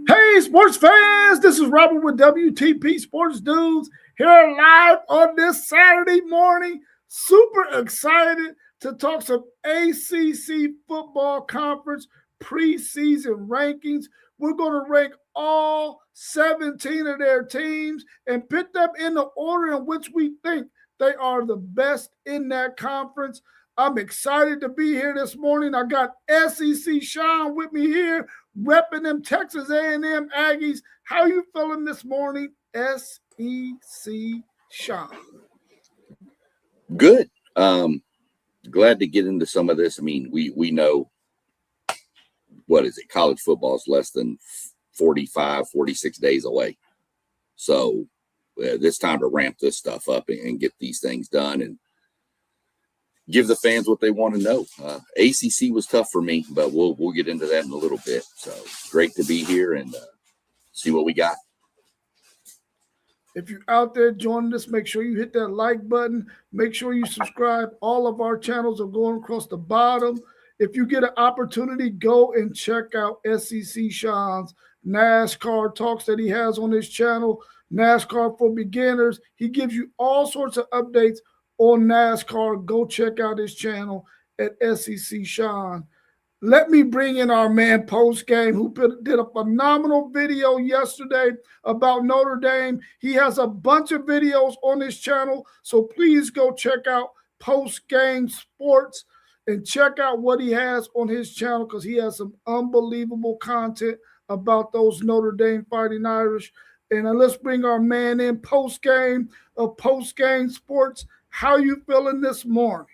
Hey, sports fans, this is Robert with WTP Sports Dudes here live on this Saturday morning. Super excited to talk some ACC Football Conference preseason rankings. We're going to rank all 17 of their teams and pick them in the order in which we think they are the best in that conference. I'm excited to be here this morning. I got SEC Sean with me here, repping them Texas A&M Aggies. How you feeling this morning, SEC Sean? Good. Glad to get into some of this. I mean, we know, what is it? College football is less than 45, 46 days away. So it's time to ramp this stuff up and get these things done and give the fans what they want to know. ACC was tough for me, but we'll get into that in a little bit. So great to be here and see what we got. If you're out there joining us, make sure you hit that like button. Make sure you subscribe. All of our channels are going across the bottom. If you get an opportunity, go and check out SEC Sean's NASCAR talks that he has on his channel, NASCAR for Beginners. He gives you all sorts of updates on NASCAR. Go check out his channel at SEC Sean. Let me bring in our man post game who did a phenomenal video yesterday about Notre Dame. He has a bunch of videos on his channel, so please go check out Post Game Sports and check out what he has on his channel because he has some unbelievable content about those Notre Dame Fighting Irish. And let's bring our man in post game of Post Game Sports. How you feeling this morning?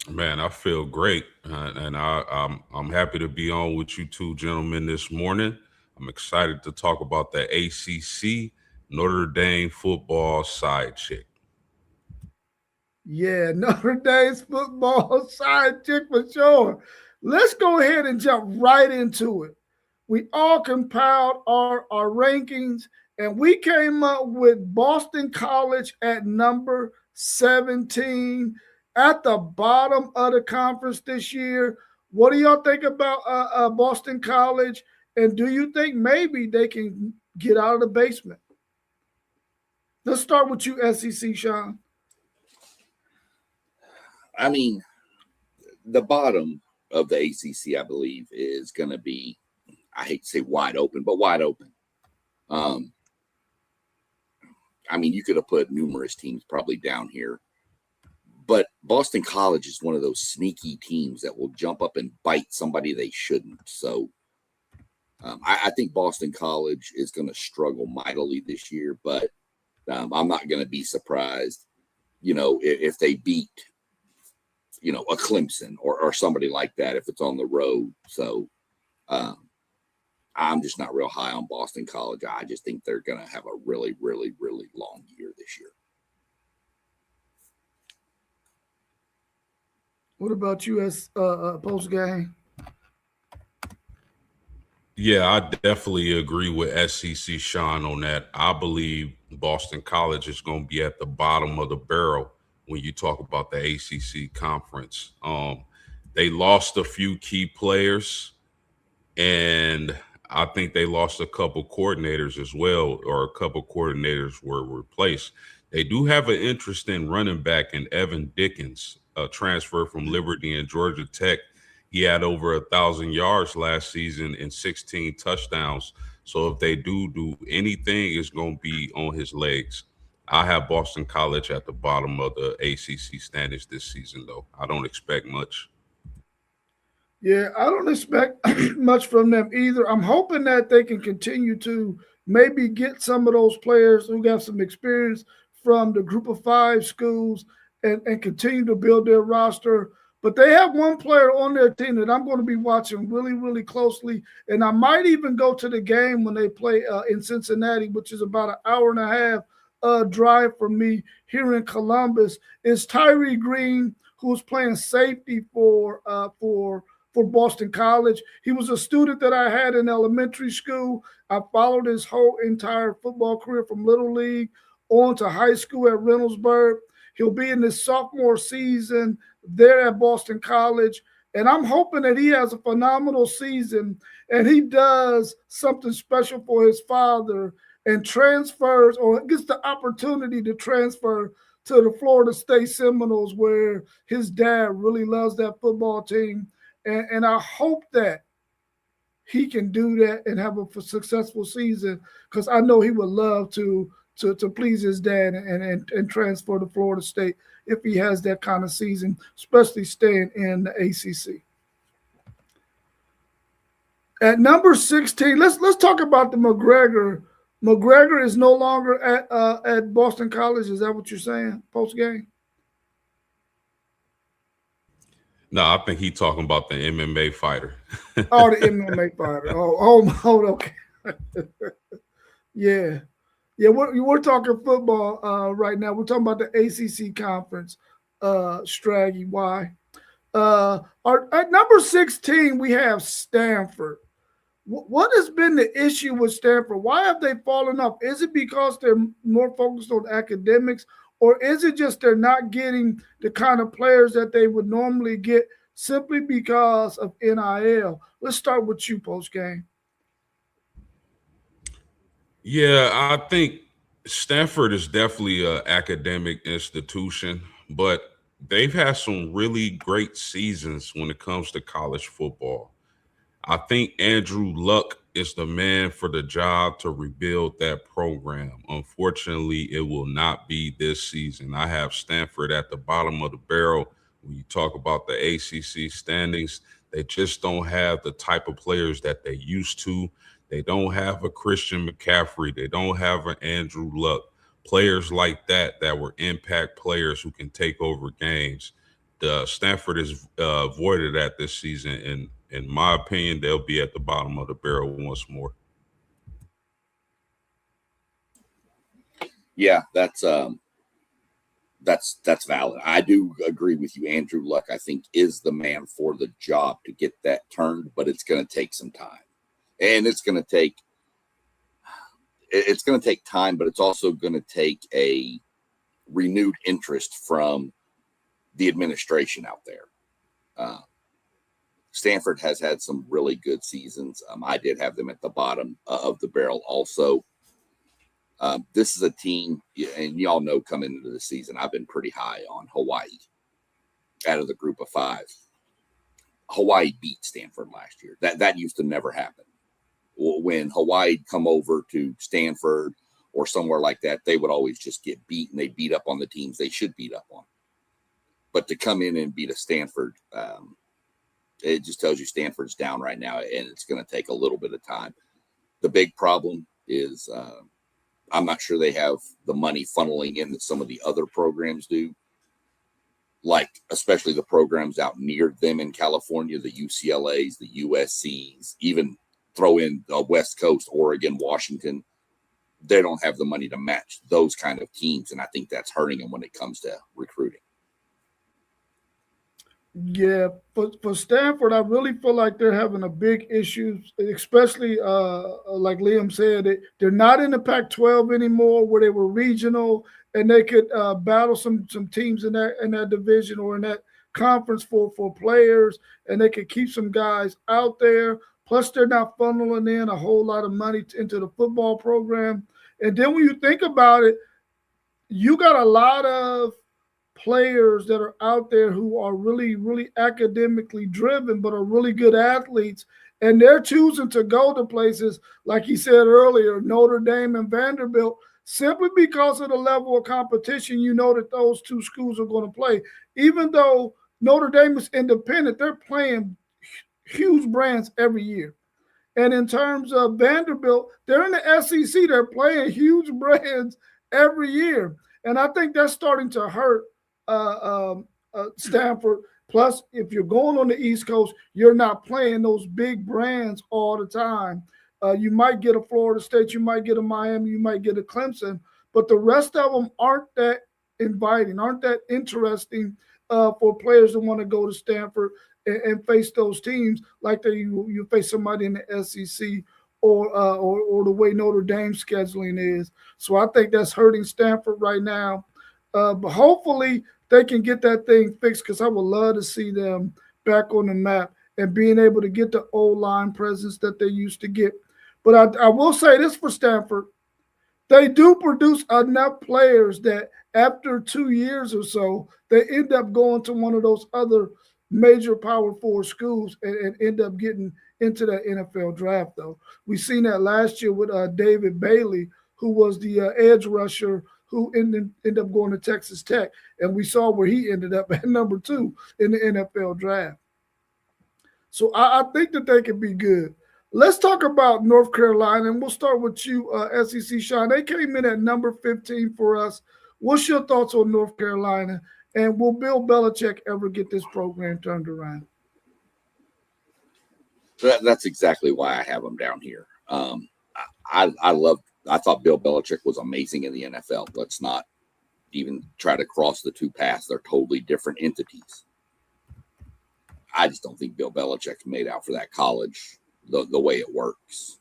Man, I feel great, and I'm happy to be on with you two gentlemen this morning. I'm excited to talk about the ACC Notre Dame football side chick. Yeah, Notre Dame's football side chick for sure. Let's go ahead and jump right into it. We all compiled our rankings, and we came up with Boston College at number 17. At the bottom of the conference this year. What do y'all think about Boston College? And do you think maybe they can get out of the basement? Let's start with you, SEC, Sean. I mean, the bottom of the ACC, I believe, is going to be, I hate to say wide open, but wide open. I mean, you could have put numerous teams probably down here. But Boston College is one of those sneaky teams that will jump up and bite somebody they shouldn't. So I think Boston College is going to struggle mightily this year, but I'm not going to be surprised, if they beat, a Clemson or somebody like that if it's on the road. So I'm just not real high on Boston College. I just think they're going to have a really, really, really long year this year. What about you as post game? Yeah, I definitely agree with SEC Sean on that. I believe Boston College is going to be at the bottom of the barrel when you talk about the ACC conference. They lost a few key players, and I think they lost a couple coordinators as well, or a couple coordinators were replaced. They do have an interesting running back in Evan Dickens, a transfer from Liberty and Georgia Tech. He had over 1,000 yards last season and 16 touchdowns. So if they do anything, it's going to be on his legs. I have Boston College at the bottom of the ACC standings this season, though. I don't expect much. Yeah, I don't expect much from them either. I'm hoping that they can continue to maybe get some of those players who got some experience from the Group of Five schools and continue to build their roster. But they have one player on their team that I'm going to be watching really, really closely. And I might even go to the game when they play in Cincinnati, which is about an hour and a half drive from me here in Columbus. Is Tyree Green, who's playing safety for Boston College. He was a student that I had in elementary school. I followed his whole entire football career from Little League on to high school at Reynoldsburg. He'll be in his sophomore season there at Boston College. And I'm hoping that he has a phenomenal season and he does something special for his father and transfers or gets the opportunity to transfer to the Florida State Seminoles, where his dad really loves that football team. And I hope that he can do that and have a successful season, because I know he would love to please his dad and transfer to Florida State if he has that kind of season, especially staying in the ACC. At number 16, let's talk about the McGregor. McGregor is no longer at Boston College. Is that what you're saying post game? No, I think he's talking about the MMA fighter. Oh, the MMA fighter. Oh, okay. Yeah. We're talking football right now. We're talking about the ACC Conference. Straggy, why? At number 16, we have Stanford. What has been the issue with Stanford? Why have they fallen off? Is it because they're more focused on academics, or is it just they're not getting the kind of players that they would normally get simply because of NIL? Let's start with you, post game. Yeah, I think Stanford is definitely an academic institution, but they've had some really great seasons when it comes to college football. I think Andrew Luck is the man for the job to rebuild that program. Unfortunately, it will not be this season. I have Stanford at the bottom of the barrel. When you talk about the ACC standings, they just don't have the type of players that they used to. They don't have a Christian McCaffrey. They don't have an Andrew Luck. Players like that were impact players who can take over games. Stanford is voided at this season, and in my opinion, they'll be at the bottom of the barrel once more. Yeah, that's valid. I do agree with you. Andrew Luck, I think, is the man for the job to get that turned, but it's going to take some time, and it's going to take time, but it's also going to take a renewed interest from the administration out there. Stanford has had some really good seasons. I did have them at the bottom of the barrel also. This is a team, and y'all know coming into the season, I've been pretty high on Hawaii out of the group of five. Hawaii beat Stanford last year. That used to never happen. When Hawaii come over to Stanford or somewhere like that, they would always just get beat, and they beat up on the teams they should beat up on. But to come in and beat a Stanford, it just tells you Stanford's down right now, and it's going to take a little bit of time. The big problem is I'm not sure they have the money funneling in that some of the other programs do, like especially the programs out near them in California, the UCLAs, the USCs, even throw in the West Coast, Oregon, Washington. They don't have the money to match those kind of teams, and I think that's hurting them when it comes to recruiting. Yeah, for Stanford, I really feel like they're having a big issue, especially like Liam said, they're not in the Pac-12 anymore, where they were regional and they could battle some teams in that division or in that conference for players, and they could keep some guys out there. Plus, they're not funneling in a whole lot of money into the football program. And then when you think about it, you got a lot of players that are out there who are really, really academically driven, but are really good athletes. And they're choosing to go to places, like he said earlier, Notre Dame and Vanderbilt, simply because of the level of competition. You know that those two schools are going to play. Even though Notre Dame is independent, they're playing huge brands every year. And in terms of Vanderbilt, they're in the SEC. They're playing huge brands every year. And I think that's starting to hurt Stanford. Plus, if you're going on the East Coast, you're not playing those big brands all the time. You might get a Florida State, you might get a Miami, you might get a Clemson, but the rest of them aren't that inviting, aren't that interesting for players that want to go to Stanford and face those teams like you face somebody in the SEC or the way Notre Dame scheduling is. So I think that's hurting Stanford right now. But hopefully they can get that thing fixed, because I would love to see them back on the map and being able to get the O-line presence that they used to get. But I will say this for Stanford. They do produce enough players that after 2 years or so, they end up going to one of those other major Power 4 schools and end up getting into that NFL draft, though. We seen that last year with David Bailey, who was the edge rusher who ended up going to Texas Tech. And we saw where he ended up at number 2 in the NFL draft. So I think that they can be good. Let's talk about North Carolina, and we'll start with you, SEC Sean. They came in at number 15 for us. What's your thoughts on North Carolina? And will Bill Belichick ever get this program turned around? That's exactly why I have them down here. I thought Bill Belichick was amazing in the NFL. Let's not even try to cross the two paths. They're totally different entities. I just don't think Bill Belichick's made out for that college the way it works.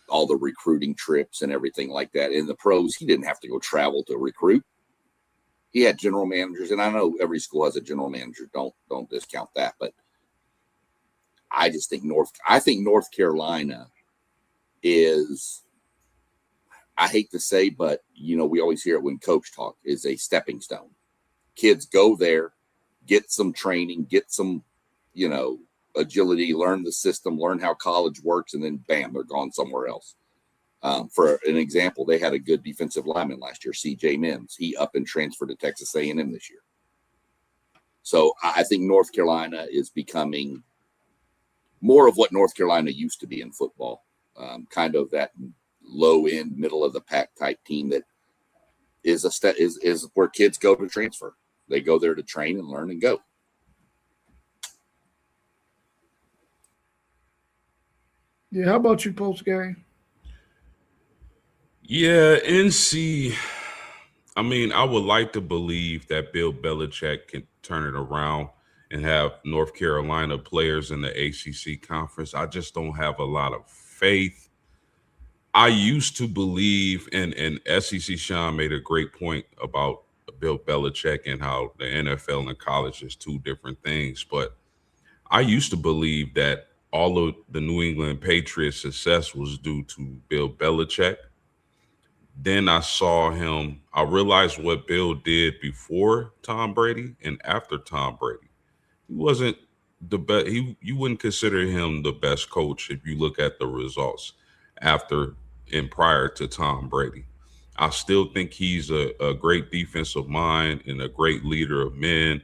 All the recruiting trips and everything like that. In the pros, he didn't have to go travel to recruit. He had general managers, and I know every school has a general manager. Don't discount that, but I just think North Carolina is, I hate to say, but we always hear it when coach talk, is a stepping stone. Kids go there, get some training, get some, agility, learn the system, learn how college works, and then bam, they're gone somewhere else. For an example, they had a good defensive lineman last year, C.J. Mims. He up and transferred to Texas A&M this year. So I think North Carolina is becoming more of what North Carolina used to be in football, kind of that low-end, middle-of-the-pack type team that is where kids go to transfer. They go there to train and learn and go. Yeah, how about you, post-game? Yeah, NC. I mean, I would like to believe that Bill Belichick can turn it around and have North Carolina players in the ACC conference. I just don't have a lot of faith. I used to believe, and SEC Sean made a great point about Bill Belichick and how the NFL and college is two different things. But I used to believe that all of the New England Patriots' success was due to Bill Belichick. Then I realized what Bill did before Tom Brady and after Tom Brady. He wasn't the best. You wouldn't consider him the best coach if you look at the results after and prior to Tom Brady. I still think he's a great defensive mind and a great leader of men.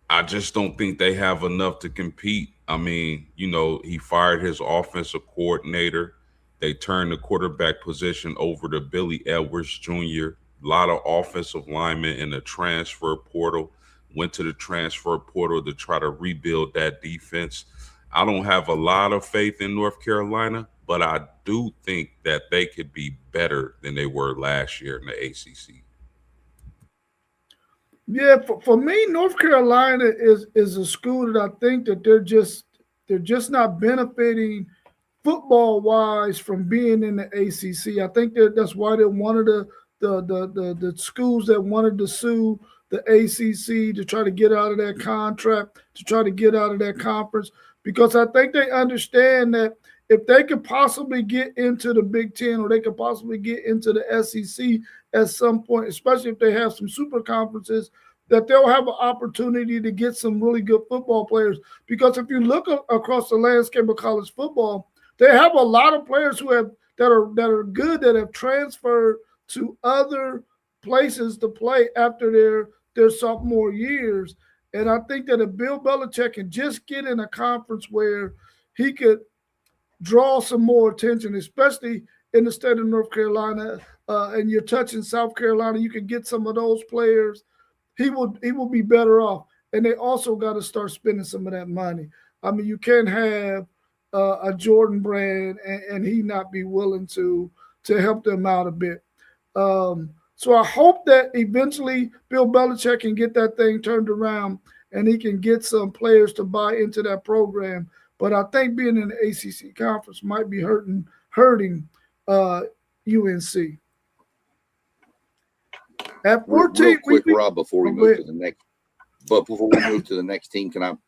I just don't think they have enough to compete. I mean, he fired his offensive coordinator. They turned the quarterback position over to Billy Edwards Jr. A lot of offensive linemen in the transfer portal. Went to the transfer portal to try to rebuild that defense. I don't have a lot of faith in North Carolina, but I do think that they could be better than they were last year in the ACC. Yeah, for me, North Carolina is a school that I think that they're just not benefiting football wise from being in the ACC. I think that's why they're one of the schools that wanted to sue the ACC to try to get out of that contract, to try to get out of that conference, because I think they understand that if they could possibly get into the Big Ten or they could possibly get into the SEC at some point, especially if they have some super conferences, that they'll have an opportunity to get some really good football players. Because if you look across the landscape of college football, they have a lot of players that are good that have transferred to other places to play after their sophomore years. And I think that if Bill Belichick can just get in a conference where he could draw some more attention, especially in the state of North Carolina, and you're touching South Carolina, you can get some of those players. He will be better off. And they also got to start spending some of that money. I mean, you can't have a Jordan Brand and he not be willing to help them out a bit. So I hope that eventually Bill Belichick can get that thing turned around and he can get some players to buy into that program. But I think being in the ACC conference might be hurting UNC. At 14, real quick, Rob, before we move to the next. But before we move to the next team, can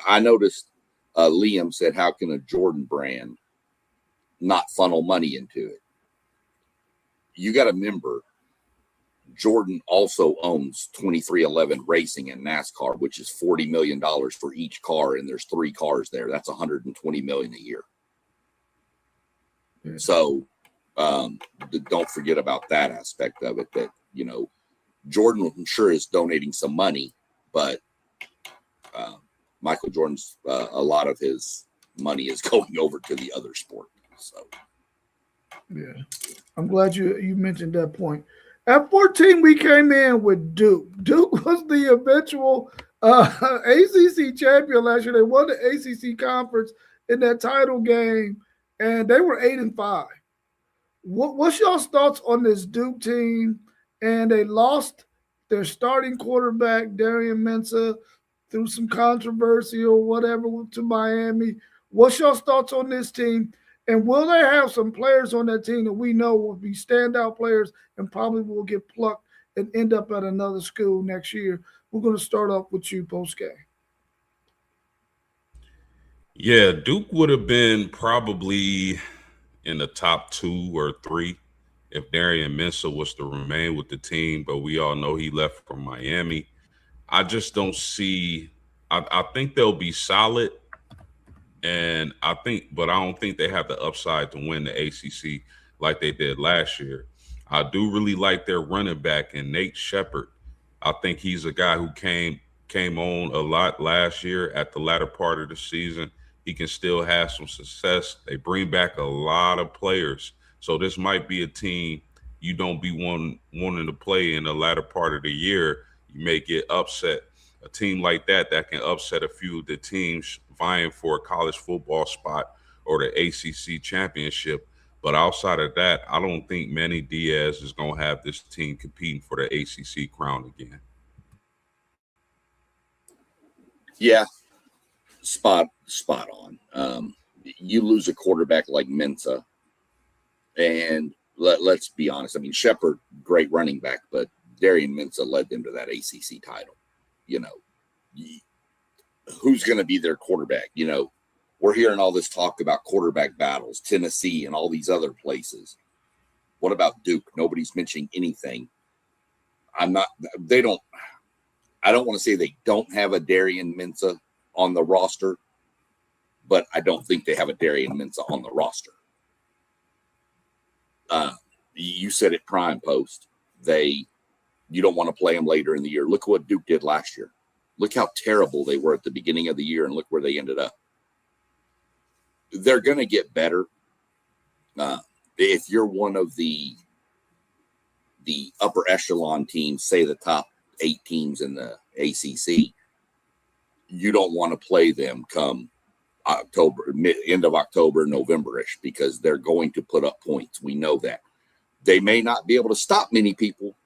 I noticed Liam said, how can a Jordan brand not funnel money into it? You got to remember, Jordan also owns 2311 Racing and NASCAR, which is $40 million for each car, and there's 3 cars there. That's $120 million a year. Yeah. So don't forget about that aspect of it. That Jordan, I'm sure, is donating some money, but Michael Jordan's a lot of his money is going over to the other sport. So, yeah, I'm glad you mentioned that point. At 14, we came in with Duke. Duke was the eventual ACC champion last year. They won the ACC conference in that title game, and they were 8-5. What's y'all's thoughts on this Duke team? And they lost their starting quarterback, Darian Mensah, through some controversy or whatever to Miami. What's y'all's thoughts on this team? And will they have some players on that team that we know will be standout players and probably will get plucked and end up at another school next year? We're going to start off with you post-game. Yeah, Duke would have been probably in the top 2 or 3 if Darian Mensah was to remain with the team, but we all know he left from Miami. I just don't see – I think they'll be solid. And but I don't think they have the upside to win the ACC like they did last year. I do really like their running back and Nate Shepard. I think he's a guy who came on a lot last year at the latter part of the season. He can still have some success. They bring back a lot of players. So this might be a team you don't be wanting to play in the latter part of the year. You may get upset. A team like that can upset a few of the teams vying for a college football spot or the ACC championship. But outside of that, I don't think Manny Diaz is going to have this team competing for the ACC crown again. Yeah, spot on. You lose a quarterback like Mensah, and let's be honest. I mean, Shepard, great running back, but Darian Mensah led them to that ACC title. Who's going to be their quarterback? We're hearing all this talk about quarterback battles, Tennessee and all these other places. What about Duke? Nobody's mentioning anything. I don't want to say they don't have a Darian Mensah on the roster, but I don't think they have a Darian Mensah on the roster. You said it prime post. You don't want to play them later in the year. Look what Duke did last year. Look how terrible they were at the beginning of the year, and look where they ended up. They're going to get better. If you're one of the upper echelon teams, say the top 8 teams in the ACC, you don't want to play them come October, end of October, November-ish, because they're going to put up points. We know that. They may not be able to stop many people,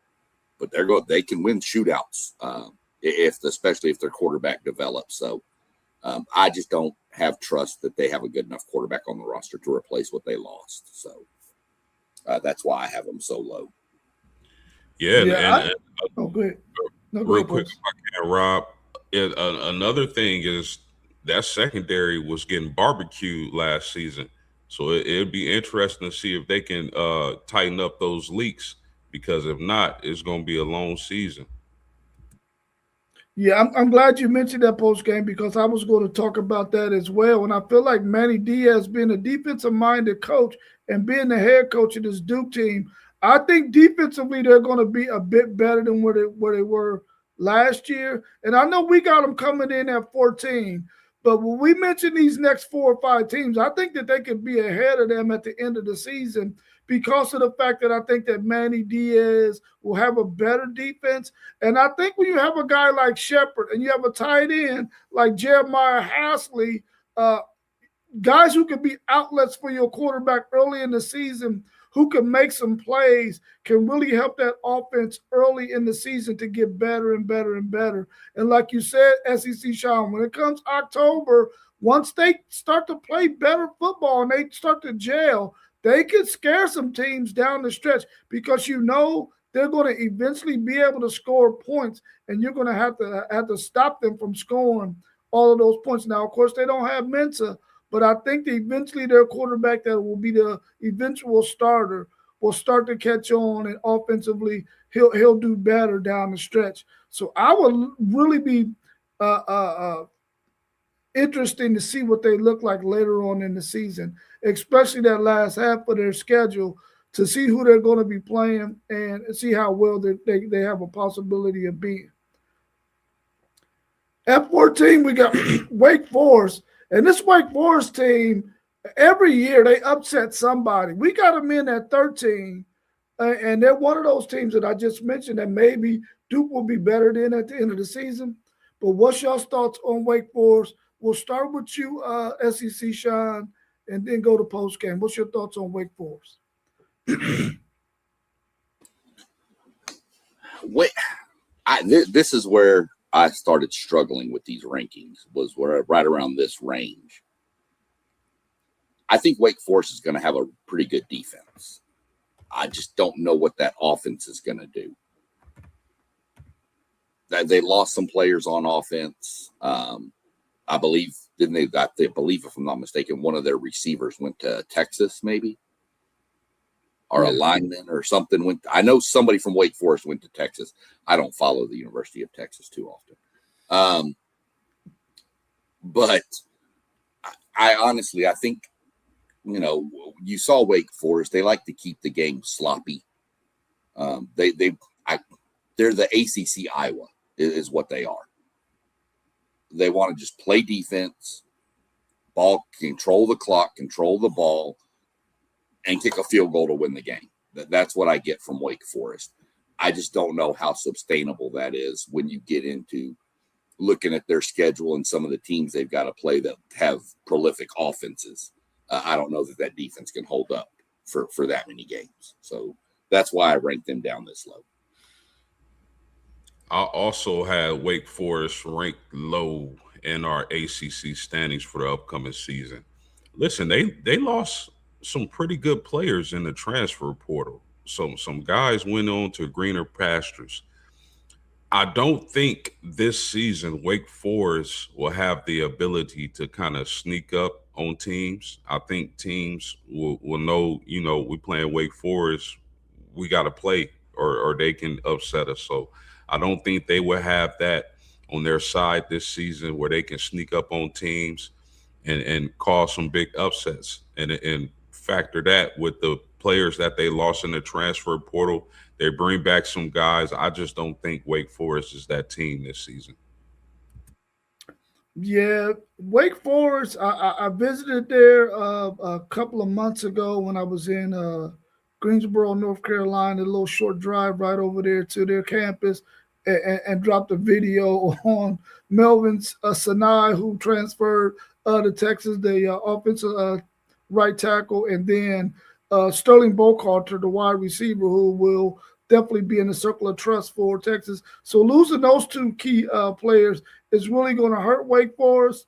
but they can win shootouts. Especially if their quarterback develops. So I just don't have trust that they have a good enough quarterback on the roster to replace what they lost. So that's why I have them so low. Yeah. Good. Real quick, if I can, Rob, another thing is that secondary was getting barbecued last season. So it'd be interesting to see if they can tighten up those leaks, because if not, it's going to be a long season. Yeah, I'm glad you mentioned that post game, because I was going to talk about that as well. And I feel like Manny Diaz, being a defensive-minded coach and being the head coach of this Duke team, I think defensively they're going to be a bit better than where they were last year. And I know we got them coming in at 14, but when we mention these next 4 or 5 teams, I think that they could be ahead of them at the end of the season, because of the fact that I think that Manny Diaz will have a better defense. And I think when you have a guy like Shepard and you have a tight end like Jeremiah Hasley, guys who can be outlets for your quarterback early in the season, who can make some plays, can really help that offense early in the season to get better and better and better. And like you said, SEC Sean, when it comes October, once they start to play better football and they start to gel, they can scare some teams down the stretch, because they're going to eventually be able to score points, and you're going to have to stop them from scoring all of those points. Now, of course, they don't have Mensa, but I think that eventually their quarterback that will be the eventual starter will start to catch on, and offensively he'll do better down the stretch. So I would really be interesting to see what they look like later on in the season, especially that last half of their schedule, to see who they're going to be playing and see how well they have a possibility of being. At 14, we got Wake Forest. And this Wake Forest team, every year they upset somebody. We got them in at 13, and they're one of those teams that I just mentioned that maybe Duke will be better than at the end of the season. But what's y'all's thoughts on Wake Forest? We'll start with you, SEC Sean, and then go to post game. What's your thoughts on Wake Forest? This is where I started struggling with these rankings, was where right around this range. I think Wake Forest is going to have a pretty good defense. I just don't know what that offense is going to do. They lost some players on offense. I believe, didn't they? I believe, if I'm not mistaken, one of their receivers went to Texas, maybe, or a lineman or something went. I know somebody from Wake Forest went to Texas. I don't follow the University of Texas too often, but I honestly, I think, you saw Wake Forest. They like to keep the game sloppy. They're the ACC Iowa is what they are. They want to just play defense, ball, control the clock, control the ball, and kick a field goal to win the game. That's what I get from Wake Forest. I just don't know how sustainable that is when you get into looking at their schedule and some of the teams they've got to play that have prolific offenses. I don't know that defense can hold up for that many games. So that's why I ranked them down this low. I also had Wake Forest ranked low in our ACC standings for the upcoming season. Listen, they lost some pretty good players in the transfer portal. Some guys went on to greener pastures. I don't think this season Wake Forest will have the ability to kind of sneak up on teams. I think teams will know, we playing Wake Forest, we got to play or they can upset us. So I don't think they will have that on their side this season where they can sneak up on teams and cause some big upsets. And factor that with the players that they lost in the transfer portal. They bring back some guys. I just don't think Wake Forest is that team this season. Yeah, Wake Forest, I visited there a couple of months ago when I was in Greensboro, North Carolina, a little short drive right over there to their campus, and dropped a video on Melvin Sinai, who transferred to Texas, the offensive right tackle, and then Sterling Bocarter, the wide receiver, who will definitely be in the circle of trust for Texas. So losing those two key players is really going to hurt Wake Forest.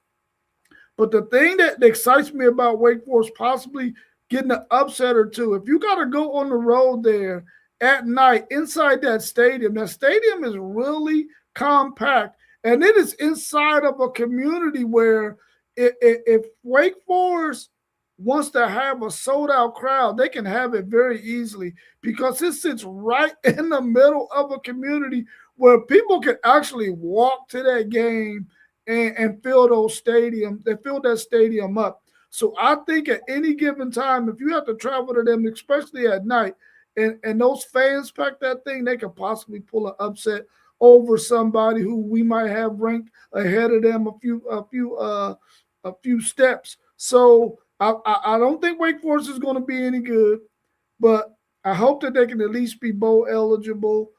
But the thing that excites me about Wake Forest possibly getting an upset or two, if you got to go on the road there at night inside that stadium is really compact, and it is inside of a community where if Wake Forest wants to have a sold-out crowd, they can have it very easily because it sits right in the middle of a community where people can actually walk to that game and fill that stadium up. So I think at any given time, if you have to travel to them, especially at night, and those fans pack that thing, they could possibly pull an upset over somebody who we might have ranked ahead of them a few steps. So I don't think Wake Forest is going to be any good, but I hope that they can at least be bowl eligible.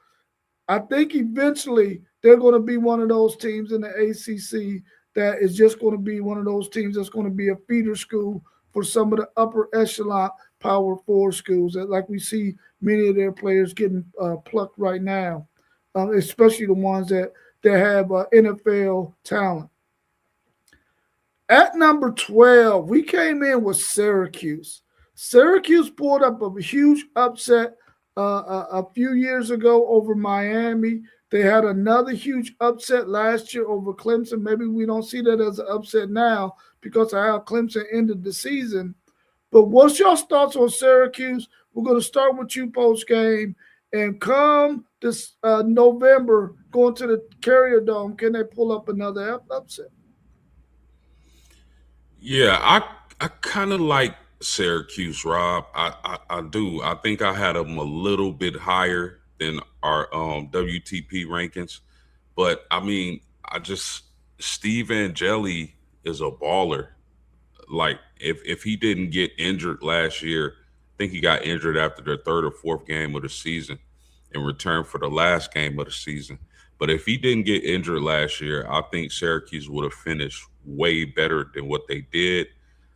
I think eventually they're going to be one of those teams in the ACC that is just going to be one of those teams that's going to be a feeder school for some of the upper echelon Power 4 schools, like we see many of their players getting plucked right now, especially the ones that have NFL talent. At number 12, we came in with Syracuse. Syracuse pulled up a huge upset a few years ago over Miami. They had another huge upset last year over Clemson. Maybe we don't see that as an upset now because of how Clemson ended the season. But what's your thoughts on Syracuse? We're going to start with you post game. And come this November, going to the Carrier Dome, can they pull up another upset? Yeah, I kind of like Syracuse, Rob. I do. I think I had them a little bit higher than our WTP rankings, but I mean, I just Steve Angeli is a baller. Like if he didn't get injured last year, I think he got injured after the third or fourth game of the season and returned for the last game of the season. But if he didn't get injured last year, I think Syracuse would have finished way better than what they did.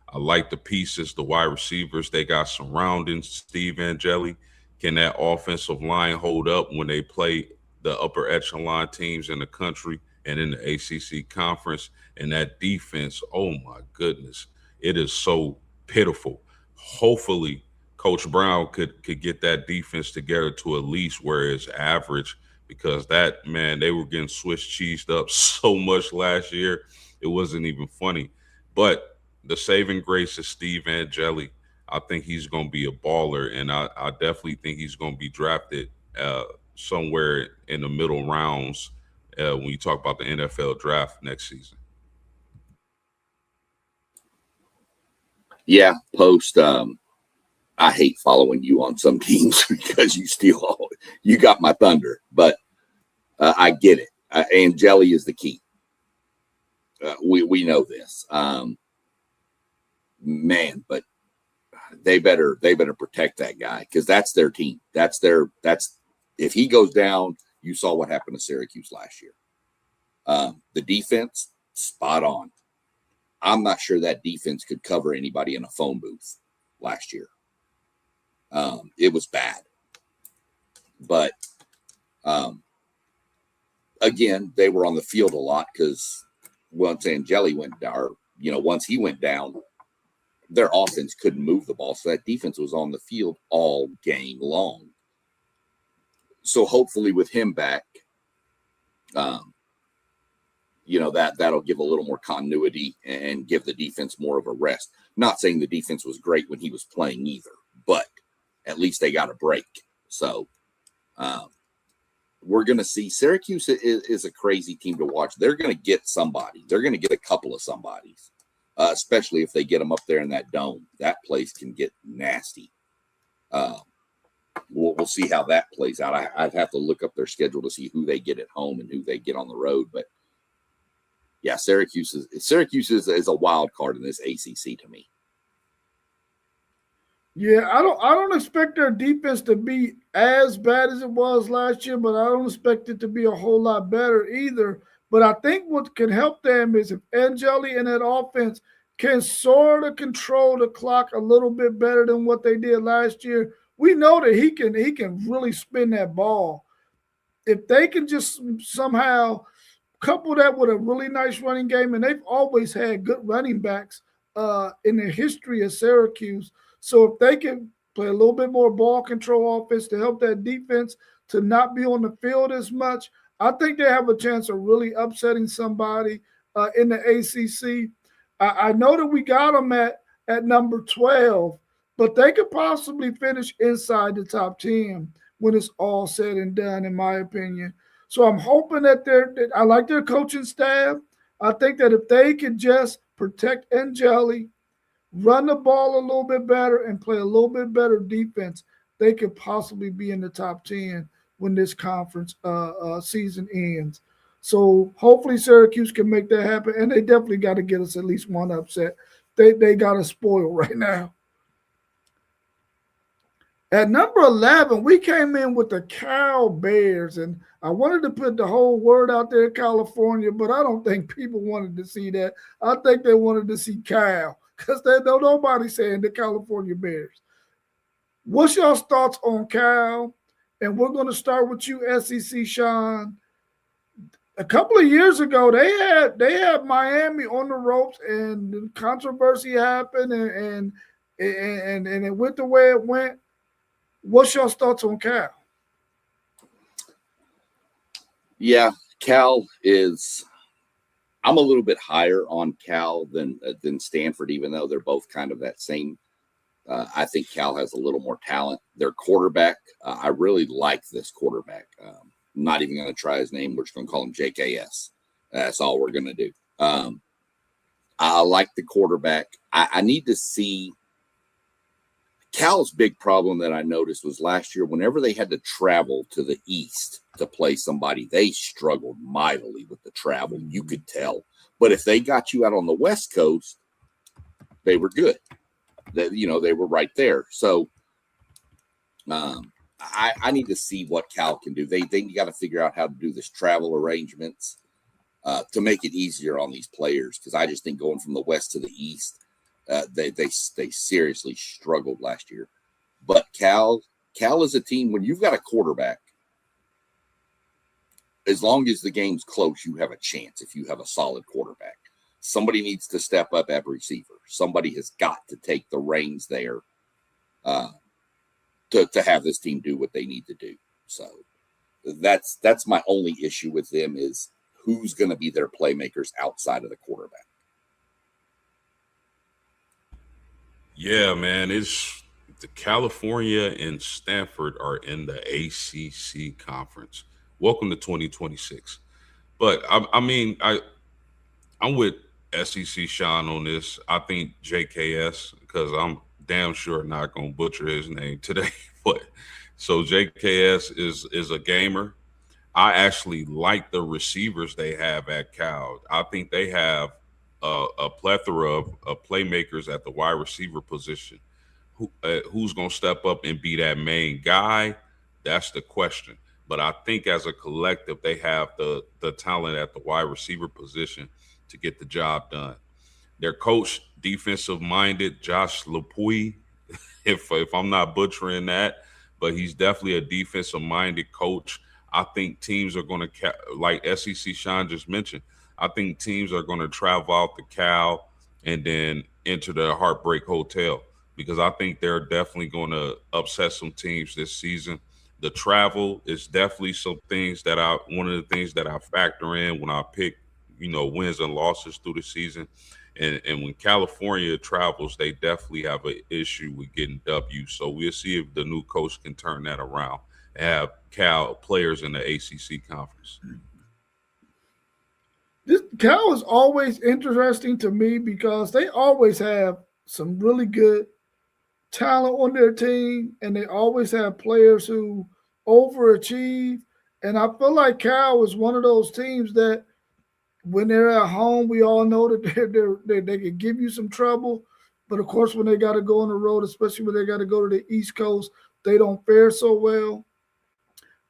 I like the pieces, the wide receivers they got surrounding Steve Angeli. Can that offensive line hold up when they play the upper echelon teams in the country and in the ACC conference? And that defense, oh my goodness, it is so pitiful. Hopefully, Coach Brown could get that defense together to at least where it's average, because that, man, they were getting Swiss cheesed up so much last year. It wasn't even funny. But the saving grace is Steve Angeli. I think he's going to be a baller, and I definitely think he's going to be drafted somewhere in the middle rounds when you talk about the NFL draft next season. Yeah, post. I hate following you on some teams because you got my thunder, but I get it. Angeli is the key. We know this, man, but they better protect that guy because that's their team. That's if he goes down, you saw what happened to Syracuse last year. The defense, spot on. I'm not sure that defense could cover anybody in a phone booth last year. It was bad. But again, they were on the field a lot because once Angeli went down, once he went down, their offense couldn't move the ball. So that defense was on the field all game long. So hopefully with him back, that'll give a little more continuity and give the defense more of a rest. Not saying the defense was great when he was playing either, but at least they got a break. So we're going to see. Syracuse is a crazy team to watch. They're going to get somebody. They're going to get a couple of somebodies, especially if they get them up there in that dome. That place can get nasty. We'll see how that plays out. I'd have to look up their schedule to see who they get at home and who they get on the road. But yeah, Syracuse is a wild card in this ACC to me. Yeah, I don't expect their defense to be as bad as it was last year, but I don't expect it to be a whole lot better either. But I think what can help them is if Angeli and that offense can sort of control the clock a little bit better than what they did last year. We know that he can really spin that ball. If they can just somehow couple that with a really nice running game, and they've always had good running backs in the history of Syracuse. So if they can play a little bit more ball control offense to help that defense to not be on the field as much, I think they have a chance of really upsetting somebody in the ACC. I know that we got them at number 12, but they could possibly finish inside the top 10 when it's all said and done, in my opinion. So I'm hoping that I like their coaching staff. I think that if they can just protect Angeli, run the ball a little bit better, and play a little bit better defense, they could possibly be in the top 10 when this conference season ends. So hopefully Syracuse can make that happen, and they definitely got to get us at least one upset. They got us spoiled right now. At number 11, we came in with the Cal Bears, and I wanted to put the whole word out there, California, but I don't think people wanted to see that. I think they wanted to see Cal because they don't nobody saying the California Bears. What's your thoughts on Cal? And we're going to start with you, SEC Sean. A couple of years ago, they had Miami on the ropes, and the controversy happened, and it went the way it went. What's your thoughts on Cal? Yeah, Cal is. I'm a little bit higher on Cal than Stanford, even though they're both kind of that same. I think Cal has a little more talent. Their quarterback, I really like this quarterback. I'm not even going to try his name. We're just going to call him JKS. That's all we're going to do. I like the quarterback. I need to see. Cal's big problem that I noticed was last year, whenever they had to travel to the East to play somebody, they struggled mightily with the travel. You could tell. But if they got you out on the West Coast, they were good. They were right there. So I need to see what Cal can do. They got to figure out how to do this travel arrangements to make it easier on these players, because I just think going from the West to the East, they seriously struggled last year. But Cal is a team, when you've got a quarterback, as long as the game's close, you have a chance if you have a solid quarterback. Somebody needs to step up at receiver. Somebody has got to take the reins there to have this team do what they need to do. So that's my only issue with them, is who's going to be their playmakers outside of the quarterback. Yeah, man, it's the California and Stanford are in the ACC conference. Welcome to 2026. But I'm with SEC Sean on this. I think JKS, because I'm damn sure not gonna butcher his name today. But so JKS is a gamer. I actually like the receivers they have at Cal. I think they have a plethora of playmakers at the wide receiver position. Who's going to step up and be that main guy? That's the question. But I think as a collective, they have the talent at the wide receiver position to get the job done. Their coach, defensive minded, Josh Lapui, if I'm not butchering that, but he's definitely a defensive minded coach. I think teams are going to, like SEC Sean just mentioned, I think teams are going to travel out to Cal and then enter the Heartbreak Hotel, because I think they're definitely going to upset some teams this season. The travel is definitely one of the things that I factor in when I pick, wins and losses through the season. And when California travels, they definitely have an issue with getting W. So we'll see if the new coach can turn that around and have Cal players in the ACC conference. This Cal is always interesting to me because they always have some really good talent on their team, and they always have players who overachieve. And I feel like Cal is one of those teams that, when they're at home, we all know that they can give you some trouble. But of course, when they got to go on the road, especially when they got to go to the East Coast, they don't fare so well.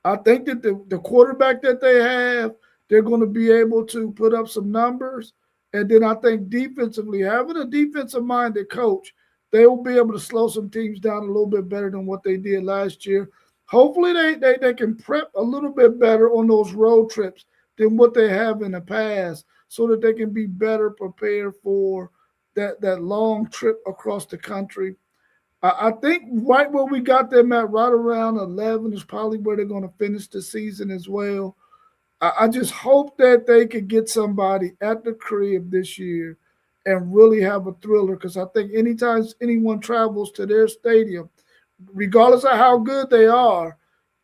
I think that the quarterback that they have, they're going to be able to put up some numbers. And then I think defensively, having a defensive-minded coach, they will be able to slow some teams down a little bit better than what they did last year. Hopefully they can prep a little bit better on those road trips than what they have in the past, so that they can be better prepared for that long trip across the country. I think right where we got them at, right around 11, is probably where they're going to finish the season as well. I just hope that they could get somebody at the crib this year and really have a thriller, because I think anytime anyone travels to their stadium, regardless of how good they are,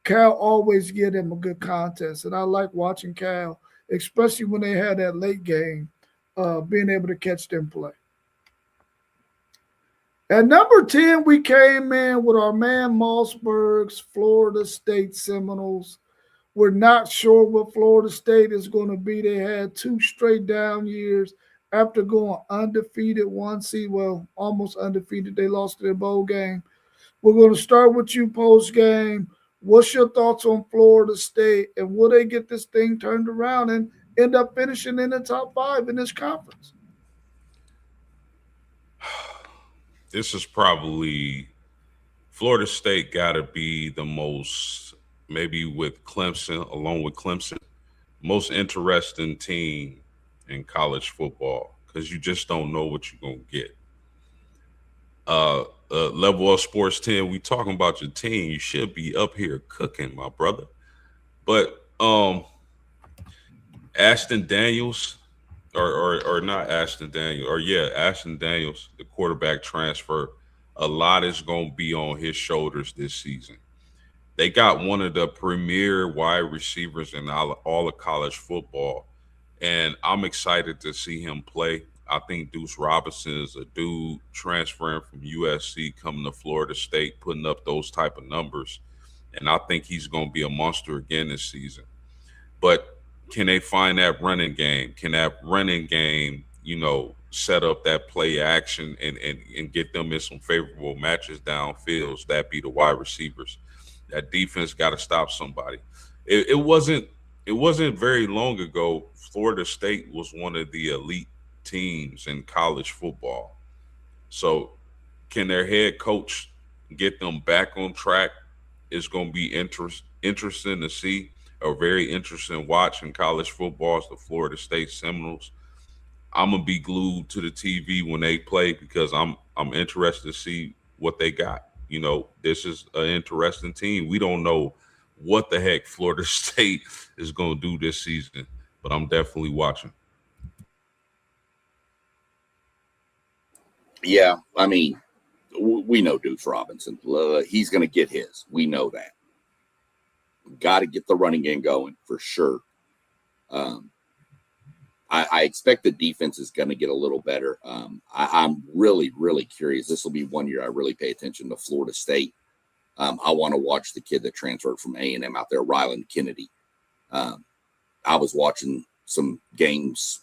Cal always give them a good contest. And I like watching Cal, especially when they had that late game, being able to catch them play. At number 10, we came in with our man Mossberg's Florida State Seminoles. We're not sure what Florida State is going to be. They had 2 straight down years after going undefeated one seed. Well, almost undefeated. They lost their bowl game. We're going to start with you post game. What's your thoughts on Florida State, and will they get this thing turned around and end up finishing in the top 5 in this conference? This is probably Florida State got to be the most, maybe with Clemson, along with Clemson, most interesting team in college football, because you just don't know what you're going to get. Level Up Sports 10, we talking about your team. You should be up here cooking, my brother. But Ashton Daniels, or not Ashton Daniels, or yeah, Ashton Daniels, the quarterback transfer, a lot is going to be on his shoulders this season. They got one of the premier wide receivers in all of college football, and I'm excited to see him play. I think Deuce Robinson is a dude transferring from USC, coming to Florida State, putting up those type of numbers, and I think he's going to be a monster again this season. But can they find that running game? Can that running game, set up that play action and get them in some favorable matches downfields? That be the wide receivers. That defense got to stop somebody. It wasn't very long ago. Florida State was one of the elite teams in college football. So can their head coach get them back on track? It's going to be interesting to see. A very interesting watch in college football is the Florida State Seminoles. I'm gonna be glued to the TV when they play because I'm interested to see what they got. This is an interesting team. We don't know what the heck Florida State is gonna do this season, but I'm definitely watching. Yeah, I mean, we know Deuce Robinson. He's going to get his. We know that. Got to get the running game going for sure. I expect the defense is going to get a little better. I'm really, really curious. This will be one year I really pay attention to Florida State. I want to watch the kid that transferred from A&M out there, Ryland Kennedy. I was watching some games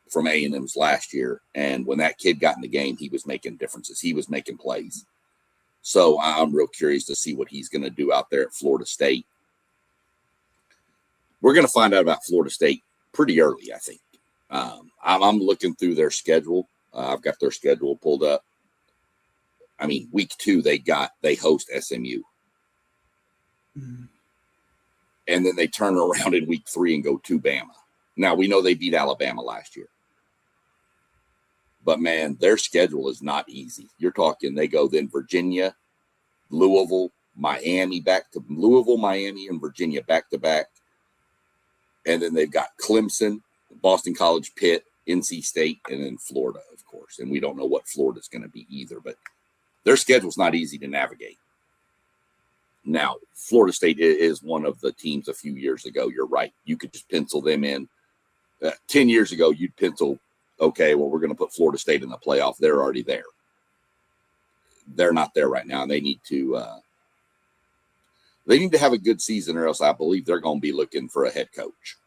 from A&M's last year, and when that kid got in the game, he was making differences. He was making plays. So I'm real curious to see what he's going to do out there at Florida State. We're going to find out about Florida State pretty early, I think. I'm looking through their schedule. I've got their schedule pulled up. I mean, week 2, they host SMU. Mm-hmm. And then they turn around in week 3 and go to Bama. Now, we know they beat Alabama last year. But, man, their schedule is not easy. You're talking they go then Virginia, Louisville, Miami, back to Louisville, Miami, and Virginia back-to-back. And then they've got Clemson, Boston College, Pitt, NC State, and then Florida, of course. And we don't know what Florida's going to be either. But their schedule's not easy to navigate. Now, Florida State is one of the teams a few years ago. You're right. You could just pencil them in. 10 years ago, you'd pencil, okay, well, we're going to put Florida State in the playoff. They're already there. They're not there right now. They need to have a good season, or else I believe they're going to be looking for a head coach.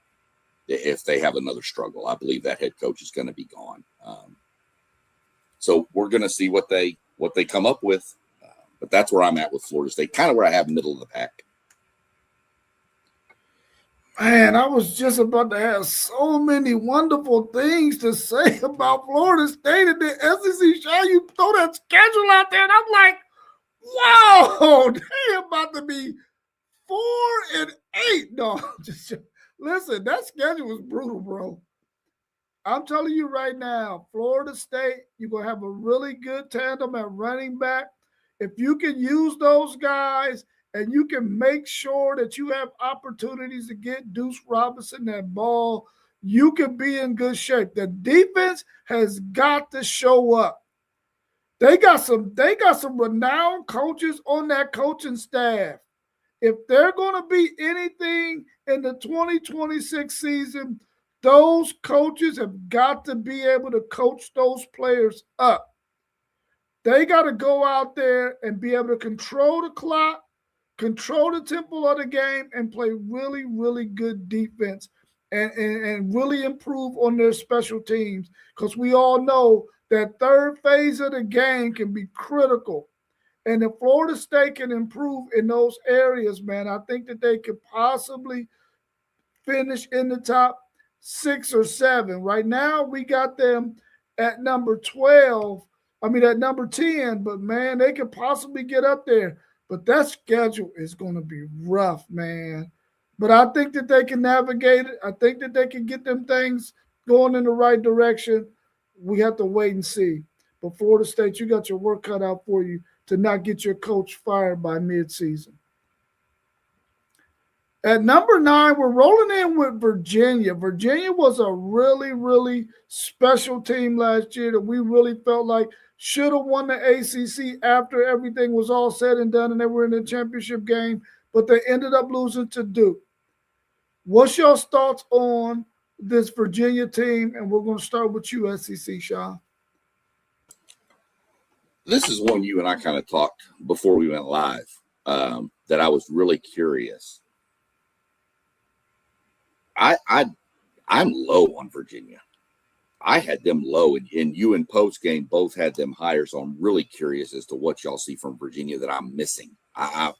If they have another struggle, I believe that head coach is going to be gone. So we're going to see what they come up with. But that's where I'm at with Florida State, kind of where I have middle of the pack. Man, I was just about to have so many wonderful things to say about Florida State and the SEC. Sean, you throw that schedule out there, and I'm like, wow, they about to be 4-8. No, listen, that schedule was brutal, bro. I'm telling you right now, Florida State, you're going to have a really good tandem at running back. If you can use those guys and you can make sure that you have opportunities to get Deuce Robinson that ball, you can be in good shape. The defense has got to show up. They got some renowned coaches on that coaching staff. If they're going to be anything in the 2026 season, those coaches have got to be able to coach those players up. They got to go out there and be able to control the clock, control the tempo of the game, and play really, really good defense and really improve on their special teams, because we all know that third phase of the game can be critical. And if Florida State can improve in those areas, man, I think that they could possibly finish in the top 6 or 7. Right now, we got them at number 12. At number 10, but, man, they could possibly get up there. But that schedule is going to be rough, man. But I think that they can navigate it. I think that they can get them things going in the right direction. We have to wait and see. But Florida State, you got your work cut out for you to not get your coach fired by midseason. At number 9, we're rolling in with Virginia. Virginia was a really, really special team last year that we really felt like should have won the ACC after everything was all said and done and they were in the championship game, but they ended up losing to Duke. What's your thoughts on this Virginia team? And we're going to start with you, SEC, Sean. This is one you and I kind of talked before we went live that I was really curious. I'm low on Virginia. I had them low, and you and Post game both had them higher. So I'm really curious as to what y'all see from Virginia that I'm missing. I'm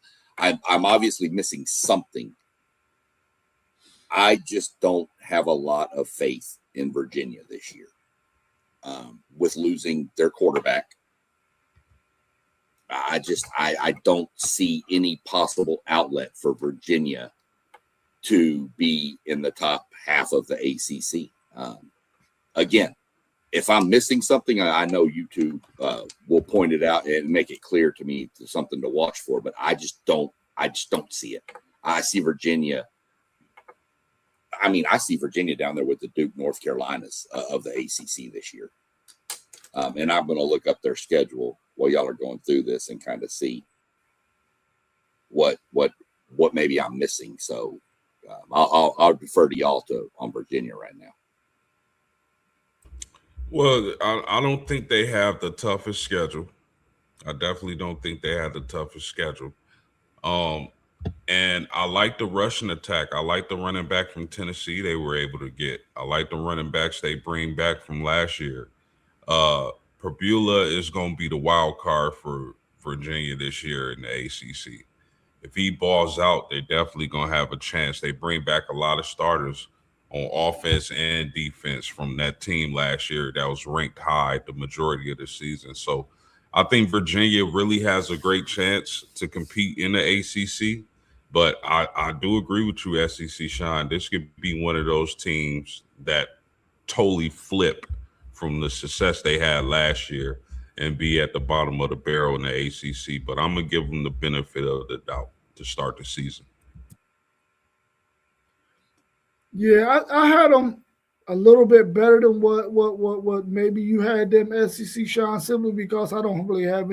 obviously missing something. I just don't have a lot of faith in Virginia this year with losing their quarterback. I don't see any possible outlet for Virginia to be in the top half of the ACC. Again, if I'm missing something, I know you two will point it out and make it clear to me to something to watch for. But I just don't see it. I see Virginia. I mean, I see Virginia down there with the Duke, North Carolinas of the ACC this year. And I'm going to look up their schedule while y'all are going through this and kind of see what maybe I'm missing. So I'll defer to y'all on Virginia right now. Well, I don't think they have the toughest schedule. I definitely don't think they have the toughest schedule. And I like the rushing attack. I like the running back from Tennessee they were able to get. I like the running backs they bring back from last year. Pabula is going to be the wild card for Virginia this year in the ACC. If he balls out, they're definitely going to have a chance. They bring back a lot of starters on offense and defense from that team last year that was ranked high the majority of the season. So I think Virginia really has a great chance to compete in the ACC. But I do agree with you, SEC Sean. This could be one of those teams that totally flip from the success they had last year and be at the bottom of the barrel in the ACC. But I'm going to give them the benefit of the doubt to start the season. Yeah, I had them a little bit better than what maybe you had them, SEC, Sean, simply because I don't really have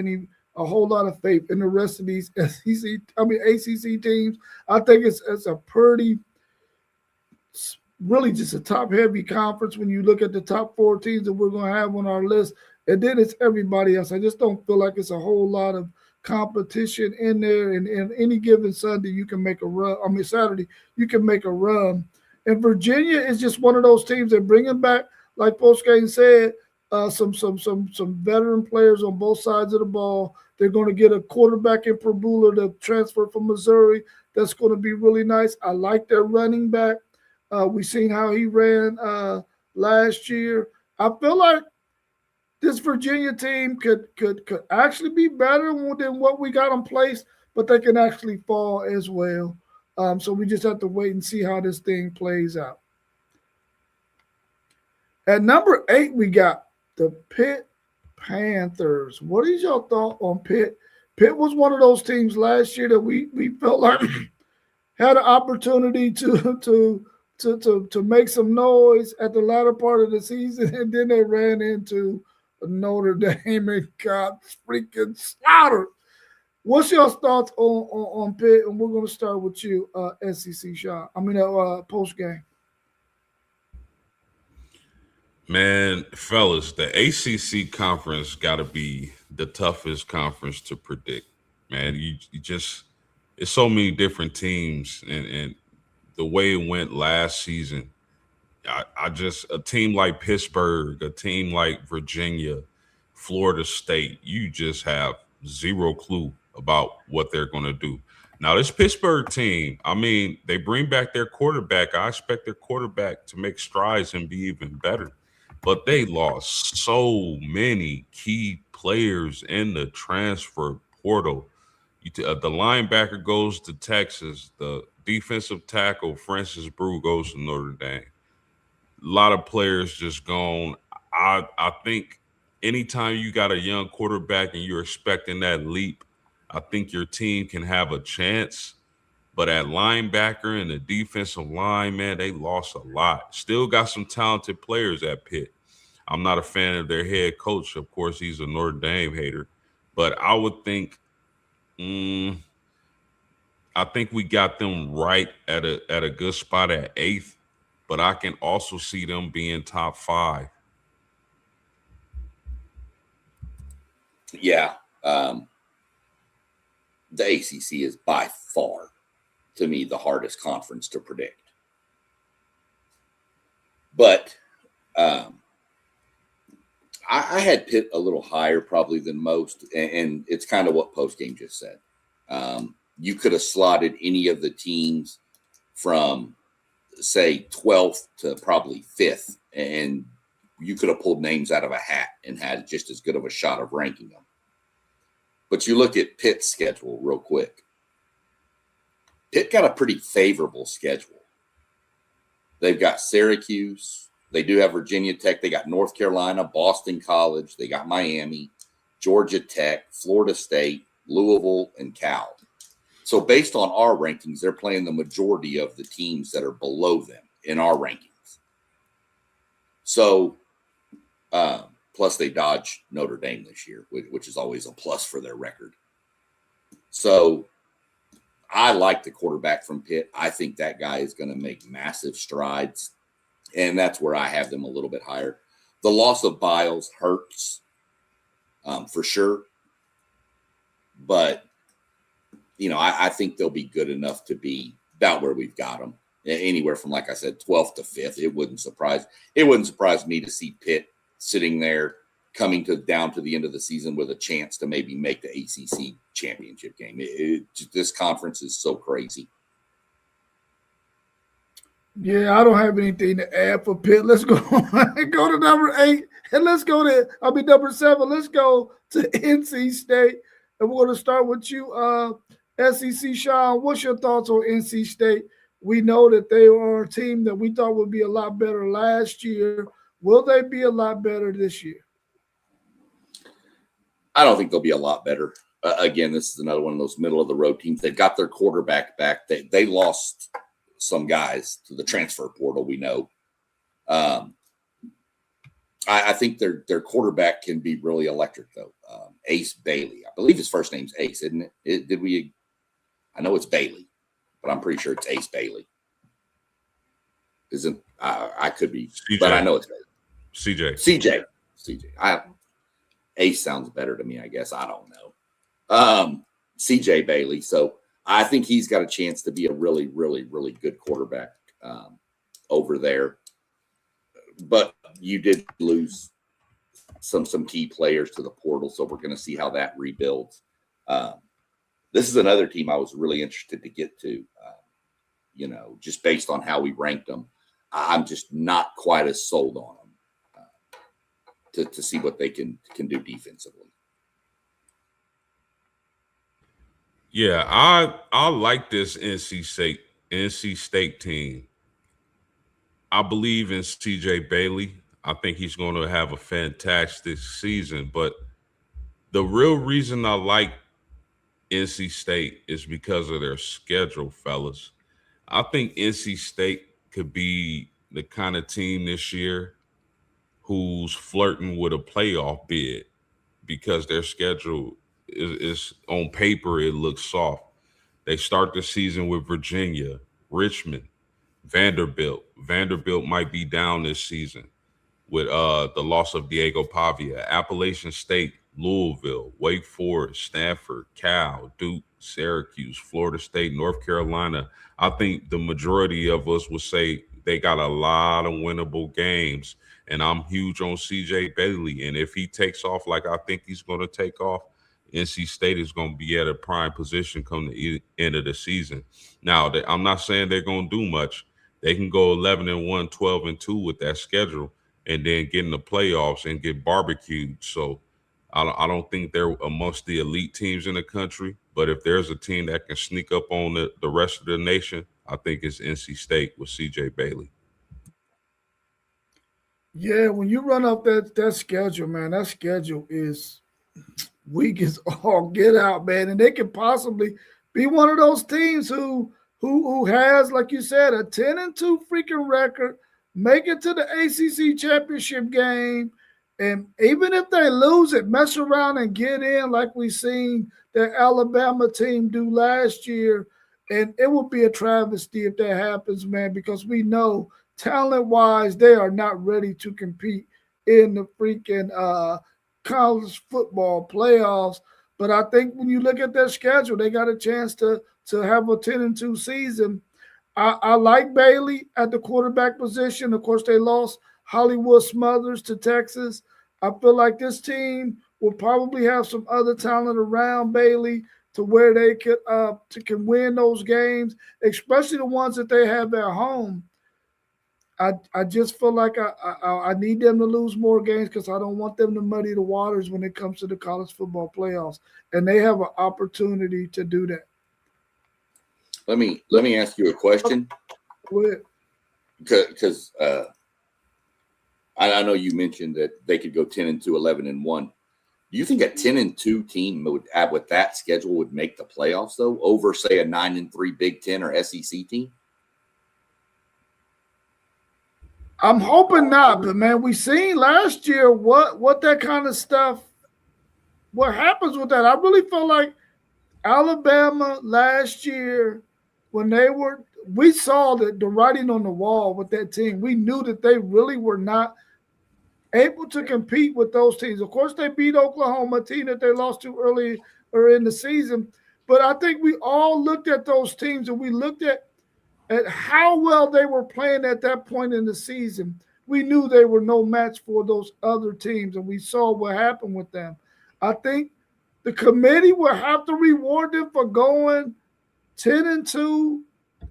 a whole lot of faith in the rest of these ACC teams. I think it's a pretty, really just a top-heavy conference when you look at the top 4 teams that we're going to have on our list, and then it's everybody else. I just don't feel like it's a whole lot of competition in there, and any given Sunday you can make a run. Saturday you can make a run. And Virginia is just one of those teams that bringing back, like Postgame said, some veteran players on both sides of the ball. They're going to get a quarterback in Pabula to transfer from Missouri. That's going to be really nice. I like their running back. We've seen how he ran last year. I feel like this Virginia team could actually be better than what we got in place, but they can actually fall as well. So we just have to wait and see how this thing plays out. At number 8, we got the Pitt Panthers. What is your thought on Pitt? Pitt was one of those teams last year that we felt like had an opportunity to make some noise at the latter part of the season, and then they ran into Notre Dame and got freaking slaughtered. What's your thoughts on Pitt? And we're going to start with you, SEC Sean. Post game. Man, fellas, the ACC conference got to be the toughest conference to predict. Man, you just it's so many different teams, and the way it went last season, I just a team like Pittsburgh, a team like Virginia, Florida State, you just have zero clue about what they're going to do. Now, this Pittsburgh team, they bring back their quarterback. I expect their quarterback to make strides and be even better. But they lost so many key players in the transfer portal. The linebacker goes to Texas. The defensive tackle, Francis Brew, goes to Notre Dame. A lot of players just gone. I think anytime you got a young quarterback and you're expecting that leap, I think your team can have a chance. But at linebacker and the defensive line, man, they lost a lot. Still got some talented players at Pitt. I'm not a fan of their head coach. Of course, he's a Notre Dame hater. But I would think, I think we got them right at a good spot at 8th. But I can also see them being top 5. Yeah. The ACC is by far, to me, the hardest conference to predict. But I had Pitt a little higher probably than most, and it's kind of what postgame just said. You could have slotted any of the teams from, say, 12th to probably 5th, and you could have pulled names out of a hat and had just as good of a shot of ranking them. But you look at Pitt's schedule real quick. Pitt got a pretty favorable schedule. They've got Syracuse. They do have Virginia Tech. They got North Carolina, Boston College. They got Miami, Georgia Tech, Florida State, Louisville, and Cal. So based on our rankings, they're playing the majority of the teams that are below them in our rankings. So, plus they dodged Notre Dame this year, which is always a plus for their record. So I like the quarterback from Pitt. I think that guy is going to make massive strides, and that's where I have them a little bit higher. The loss of Biles hurts for sure, but I think they'll be good enough to be about where we've got them, anywhere from, like I said, 12th to 5th. It wouldn't surprise me to see Pitt sitting there coming down to the end of the season with a chance to maybe make the ACC championship game. This conference is so crazy. Yeah, I don't have anything to add for Pitt. Let's go go to number 8, and number 7. Let's go to NC State, and we're going to start with you, SEC Sean. What's your thoughts on NC State? We know that they are a team that we thought would be a lot better last year. Will they be a lot better this year? I don't think they'll be a lot better. Again, this is another one of those middle-of-the-road teams. They've got their quarterback back. They lost some guys to the transfer portal, we know. I think their quarterback can be really electric, though. Ace Bailey. I believe his first name's Ace, isn't it? I know it's Bailey, but I'm pretty sure it's Ace Bailey. I could be, CJ. But I know it's Bailey. CJ. Ace sounds better to me, I guess. I don't know. CJ Bailey. So I think he's got a chance to be a really, really, really good quarterback over there. But you did lose some key players to the portal, so we're going to see how that rebuilds. This is another team I was really interested to get to, just based on how we ranked them. I'm just not quite as sold on them to see what they can do defensively. Yeah, I like this NC State team. I believe in CJ Bailey. I think he's going to have a fantastic season. But the real reason I like NC State is because of their schedule, fellas. I think NC State could be the kind of team this year who's flirting with a playoff bid because their schedule is on paper, it looks soft. They start the season with Virginia, Richmond, Vanderbilt. Vanderbilt might be down this season with the loss of Diego Pavia. Appalachian State, Louisville, Wake Forest, Stanford, Cal, Duke, Syracuse, Florida State, North Carolina. I think the majority of us would say they got a lot of winnable games. And I'm huge on CJ Bailey. And if he takes off like I think he's going to take off, NC State is going to be at a prime position come the end of the season. Now, I'm not saying they're going to do much. They can go 11-1, 12-2 with that schedule and then get in the playoffs and get barbecued. So I don't think they're amongst the elite teams in the country. But if there's a team that can sneak up on the rest of the nation, I think it's NC State with CJ Bailey. Yeah, when you run up that schedule, man, that schedule is weak as all get out, man. And they could possibly be one of those teams who has, like you said, a 10-2 freaking record, make it to the ACC championship game, and even if they lose it, mess around and get in like we seen the Alabama team do last year. And it will be a travesty if that happens, man, because we know talent wise, they are not ready to compete in the freaking college football playoffs. But I think when you look at their schedule, they got a chance to have a 10-2 season. I like Bailey at the quarterback position. Of course, they lost Hollywood Smothers to Texas. I feel like this team will probably have some other talent around Bailey to where they can win those games, especially the ones that they have at home. I just feel like I need them to lose more games because I don't want them to muddy the waters when it comes to the college football playoffs, and they have an opportunity to do that. Let me ask you a question, because I know you mentioned that they could go 10-2, 11-1. Do you think a 10-2 team with that schedule would make the playoffs though, over say a 9-3 Big Ten or SEC team? I'm hoping not, but man, we seen last year what that kind of stuff, what happens with that. I really felt like Alabama last year when we saw the writing on the wall with that team. We knew that they really were not able to compete with those teams. Of course, they beat Oklahoma, a team that they lost to early or in the season. But I think we all looked at those teams and we looked at how well they were playing at that point in the season. We knew they were no match for those other teams, and we saw what happened with them. I think the committee will have to reward them for going 10-2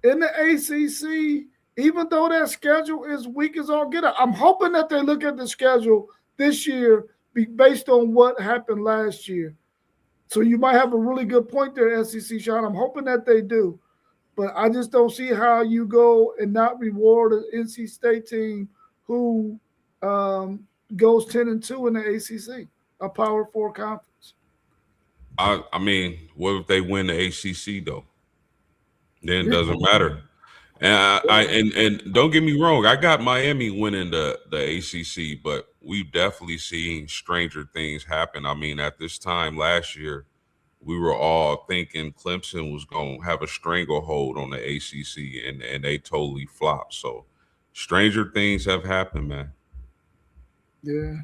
in the ACC, even though that schedule is weak as all get out. I'm hoping that they look at the schedule this year based on what happened last year. So you might have a really good point there, SEC Sean. I'm hoping that they do. But I just don't see how you go and not reward an NC State team who goes 10-2 in the ACC, a Power 4 conference. I mean, what if they win the ACC though? Then it doesn't matter. And and don't get me wrong, I got Miami winning the ACC, but we've definitely seen stranger things happen. I mean, at this time last year, we were all thinking Clemson was going to have a stranglehold on the ACC, and they totally flopped. So, stranger things have happened, man. Yeah.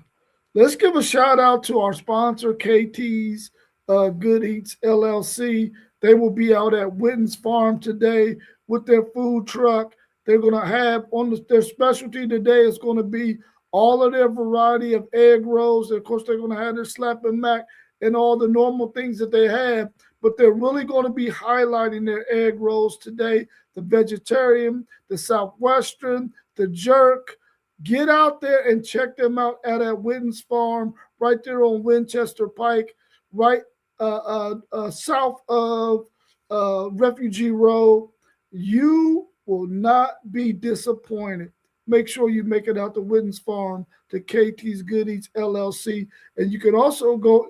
Let's give a shout out to our sponsor, KT's Good Eats LLC. They will be out at Witten's Farm today with their food truck. They're going to have their specialty today is going to be all of their variety of egg rolls. Of course, they're going to have their slap and mac and all the normal things that they have, but they're really going to be highlighting their egg rolls today. The vegetarian, the Southwestern, the jerk. Get out there and check them out at Witten's Farm, right there on Winchester Pike, right south of Refugee Road. You will not be disappointed. Make sure you make it out to Witten's Farm, to KT's Good Eats LLC. And you can also go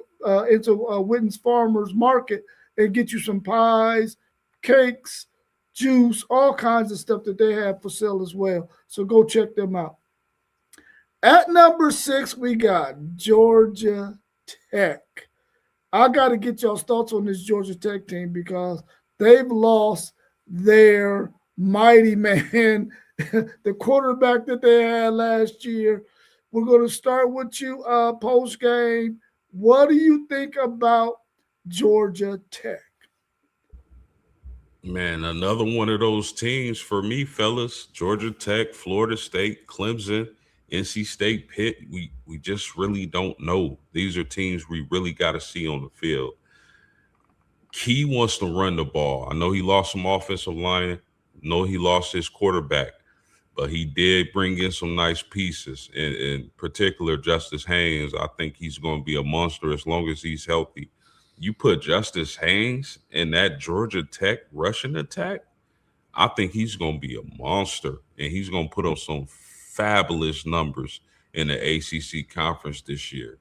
into Witten's Farmers Market and get you some pies, cakes, juice, all kinds of stuff that they have for sale as well. So go check them out. At number 6, we got Georgia Tech. I got to get y'all's thoughts on this Georgia Tech team because they've lost their mighty man, the quarterback that they had last year. We're going to start with you post game. What do you think about Georgia Tech? Man, another one of those teams for me, fellas. Georgia Tech, Florida State, Clemson, NC State, Pitt. We just really don't know. These are teams we really got to see on the field. Key wants to run the ball. I know he lost some offensive line. I know he lost his quarterback, but he did bring in some nice pieces. In particular, Justice Haynes. I think he's going to be a monster as long as he's healthy. You put Justice Haynes in that Georgia Tech rushing attack, I think he's going to be a monster, and he's going to put up some fabulous numbers. in the ACC conference this year.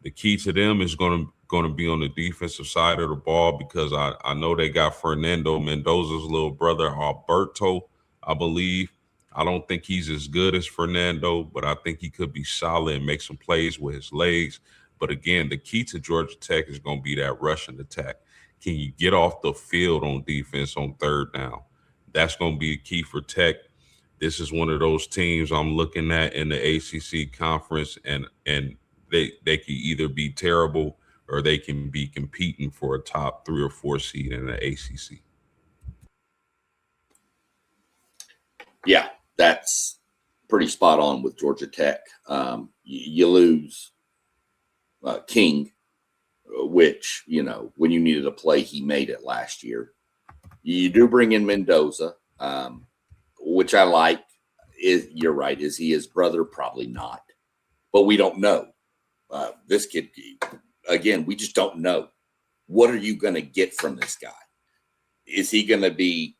The key to them is going to be on the defensive side of the ball, because I know they got Fernando Mendoza's little brother, Alberto, I believe. I don't think he's as good as Fernando, but I think he could be solid and make some plays with his legs. But again, the key to Georgia Tech is going to be that rushing attack. Can you get off the field on defense on third down? That's going to be a key for Tech. This is one of those teams I'm looking at in the ACC conference, and they can either be terrible or they can be competing for a top 3 or 4 seed in the ACC. Yeah, that's pretty spot on with Georgia Tech. You lose King, which, when you needed a play, he made it last year. You do bring in Mendoza, which I like. You're right. Is he his brother? Probably not. But we don't know. This kid, again, we just don't know. What are you going to get from this guy? Is he going to be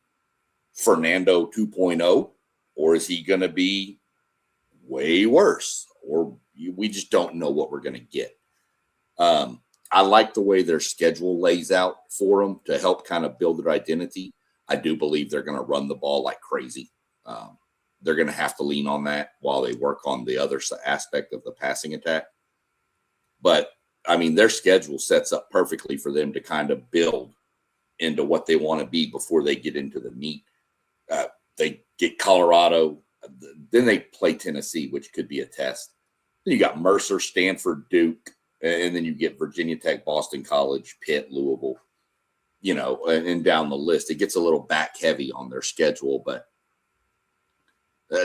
Fernando 2.0, or is he going to be way worse? Or we just don't know what we're going to get. I like the way their schedule lays out for them to help kind of build their identity. I do believe they're going to run the ball like crazy. They're going to have to lean on that while they work on the other aspect of the passing attack. But, their schedule sets up perfectly for them to kind of build into what they want to be before they get into the meat. They get Colorado, then they play Tennessee, which could be a test. Then you got Mercer, Stanford, Duke, and then you get Virginia Tech, Boston College, Pitt, Louisville, and down the list. It gets a little back heavy on their schedule, but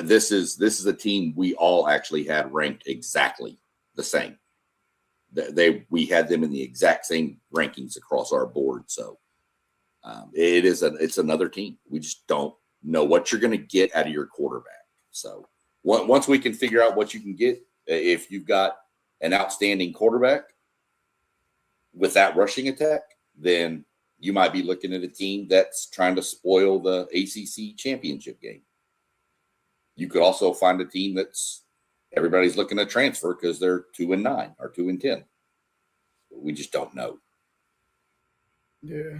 this is a team we all actually had ranked exactly the same. We had them in the exact same rankings across our board. So it's another team. We just don't know what you're going to get out of your quarterback. So once we can figure out what you can get, if you've got an outstanding quarterback with that rushing attack, then you might be looking at a team that's trying to spoil the ACC championship game. You could also find a team that's everybody's looking to transfer because they're 2-9 or 2-10. We just don't know. Yeah,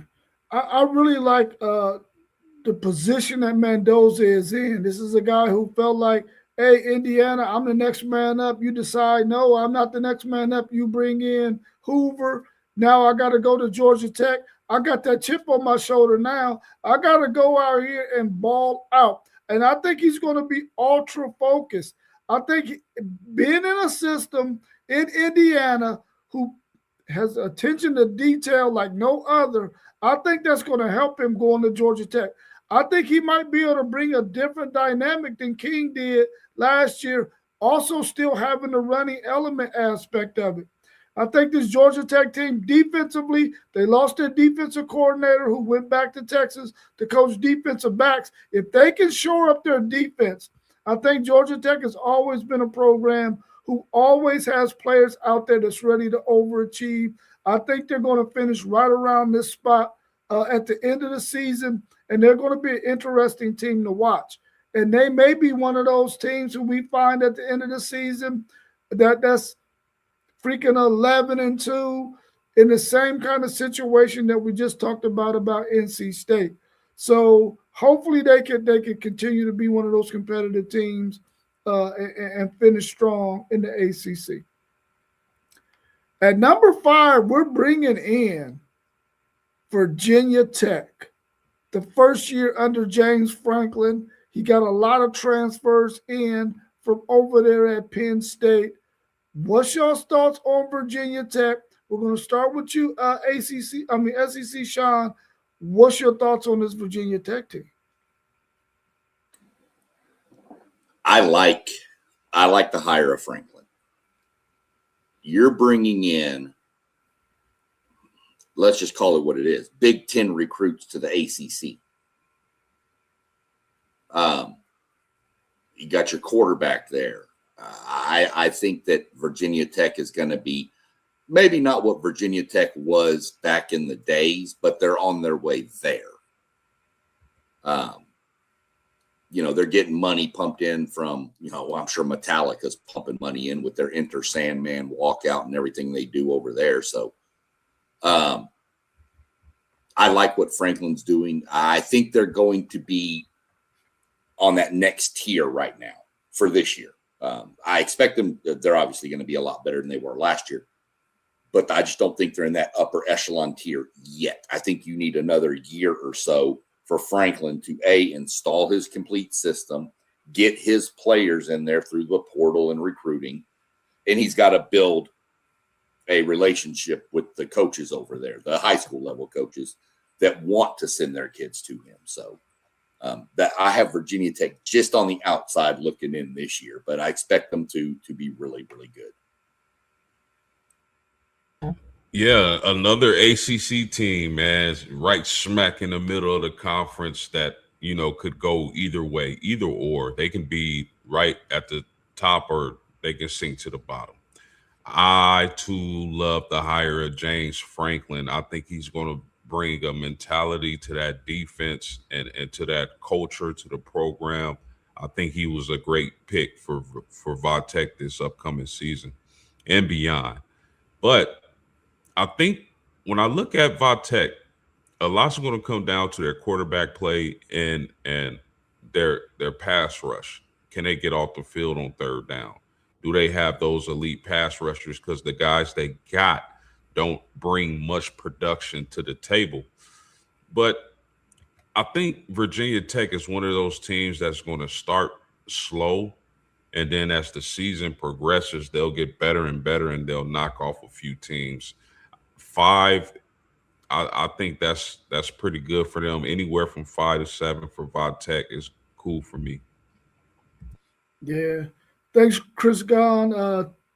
I really like the position that Mendoza is in. This is a guy who felt like, hey, Indiana, I'm the next man up. You decide, no, I'm not the next man up. You bring in Hoover. Now I got to go to Georgia Tech. I got that chip on my shoulder now. I got to go out here and ball out. And I think he's going to be ultra focused. I think being in a system in Indiana who has attention to detail like no other, I think that's going to help him going to Georgia Tech. I think he might be able to bring a different dynamic than King did last year, also still having the running element aspect of it. I think this Georgia Tech team defensively, they lost their defensive coordinator who went back to Texas to coach defensive backs. If they can shore up their defense, I think Georgia Tech has always been a program who always has players out there that's ready to overachieve. I think they're going to finish right around this spot at the end of the season, and they're going to be an interesting team to watch. And they may be one of those teams who we find at the end of the season that's freaking 11-2 in the same kind of situation that we just talked about NC State. So hopefully they can continue to be one of those competitive teams and finish strong in the ACC. At number 5, we're bringing in Virginia Tech. The first year under James Franklin, he got a lot of transfers in from over there at Penn State. What's your thoughts on Virginia Tech? We're going to start with you, SEC Sean. What's your thoughts on this Virginia Tech team? I like the hire of Franklin. You're bringing in, let's just call it what it is, Big Ten recruits to the ACC. You got your quarterback there. I think that Virginia Tech is going to be maybe not what Virginia Tech was back in the days, but they're on their way there. they're getting money pumped in from, I'm sure Metallica's pumping money in with their Enter Sandman walkout and everything they do over there. So I like what Franklin's doing. I think they're going to be on that next tier right now for this year. I expect them, they're obviously going to be a lot better than they were last year, but I just don't think they're in that upper echelon tier yet. I think you need another year or so for Franklin to install his complete system, get his players in there through the portal and recruiting, and he's got to build a relationship with the coaches over there, the high school level coaches that want to send their kids to him. So that I have Virginia Tech just on the outside looking in this year, but I expect them to be really, really good. Yeah, another ACC team, man, is right smack in the middle of the conference that, could go either way, either or. They can be right at the top or they can sink to the bottom. I, too, love the hire of James Franklin. I think he's going to bring a mentality to that defense and to that culture, to the program. I think he was a great pick for Vatech this upcoming season and beyond. But I think when I look at Vatech, a lot's going to come down to their quarterback play and their pass rush. Can they get off the field on third down? Do they have those elite pass rushers? Because the guys they got don't bring much production to the table. But I think Virginia Tech is one of those teams that's going to start slow, and then as the season progresses, they'll get better and better, and they'll knock off a few teams. 5, I think that's pretty good for them. Anywhere from 5 to 7 for Vatech is cool for me. Yeah. Thanks, Chris Gahn,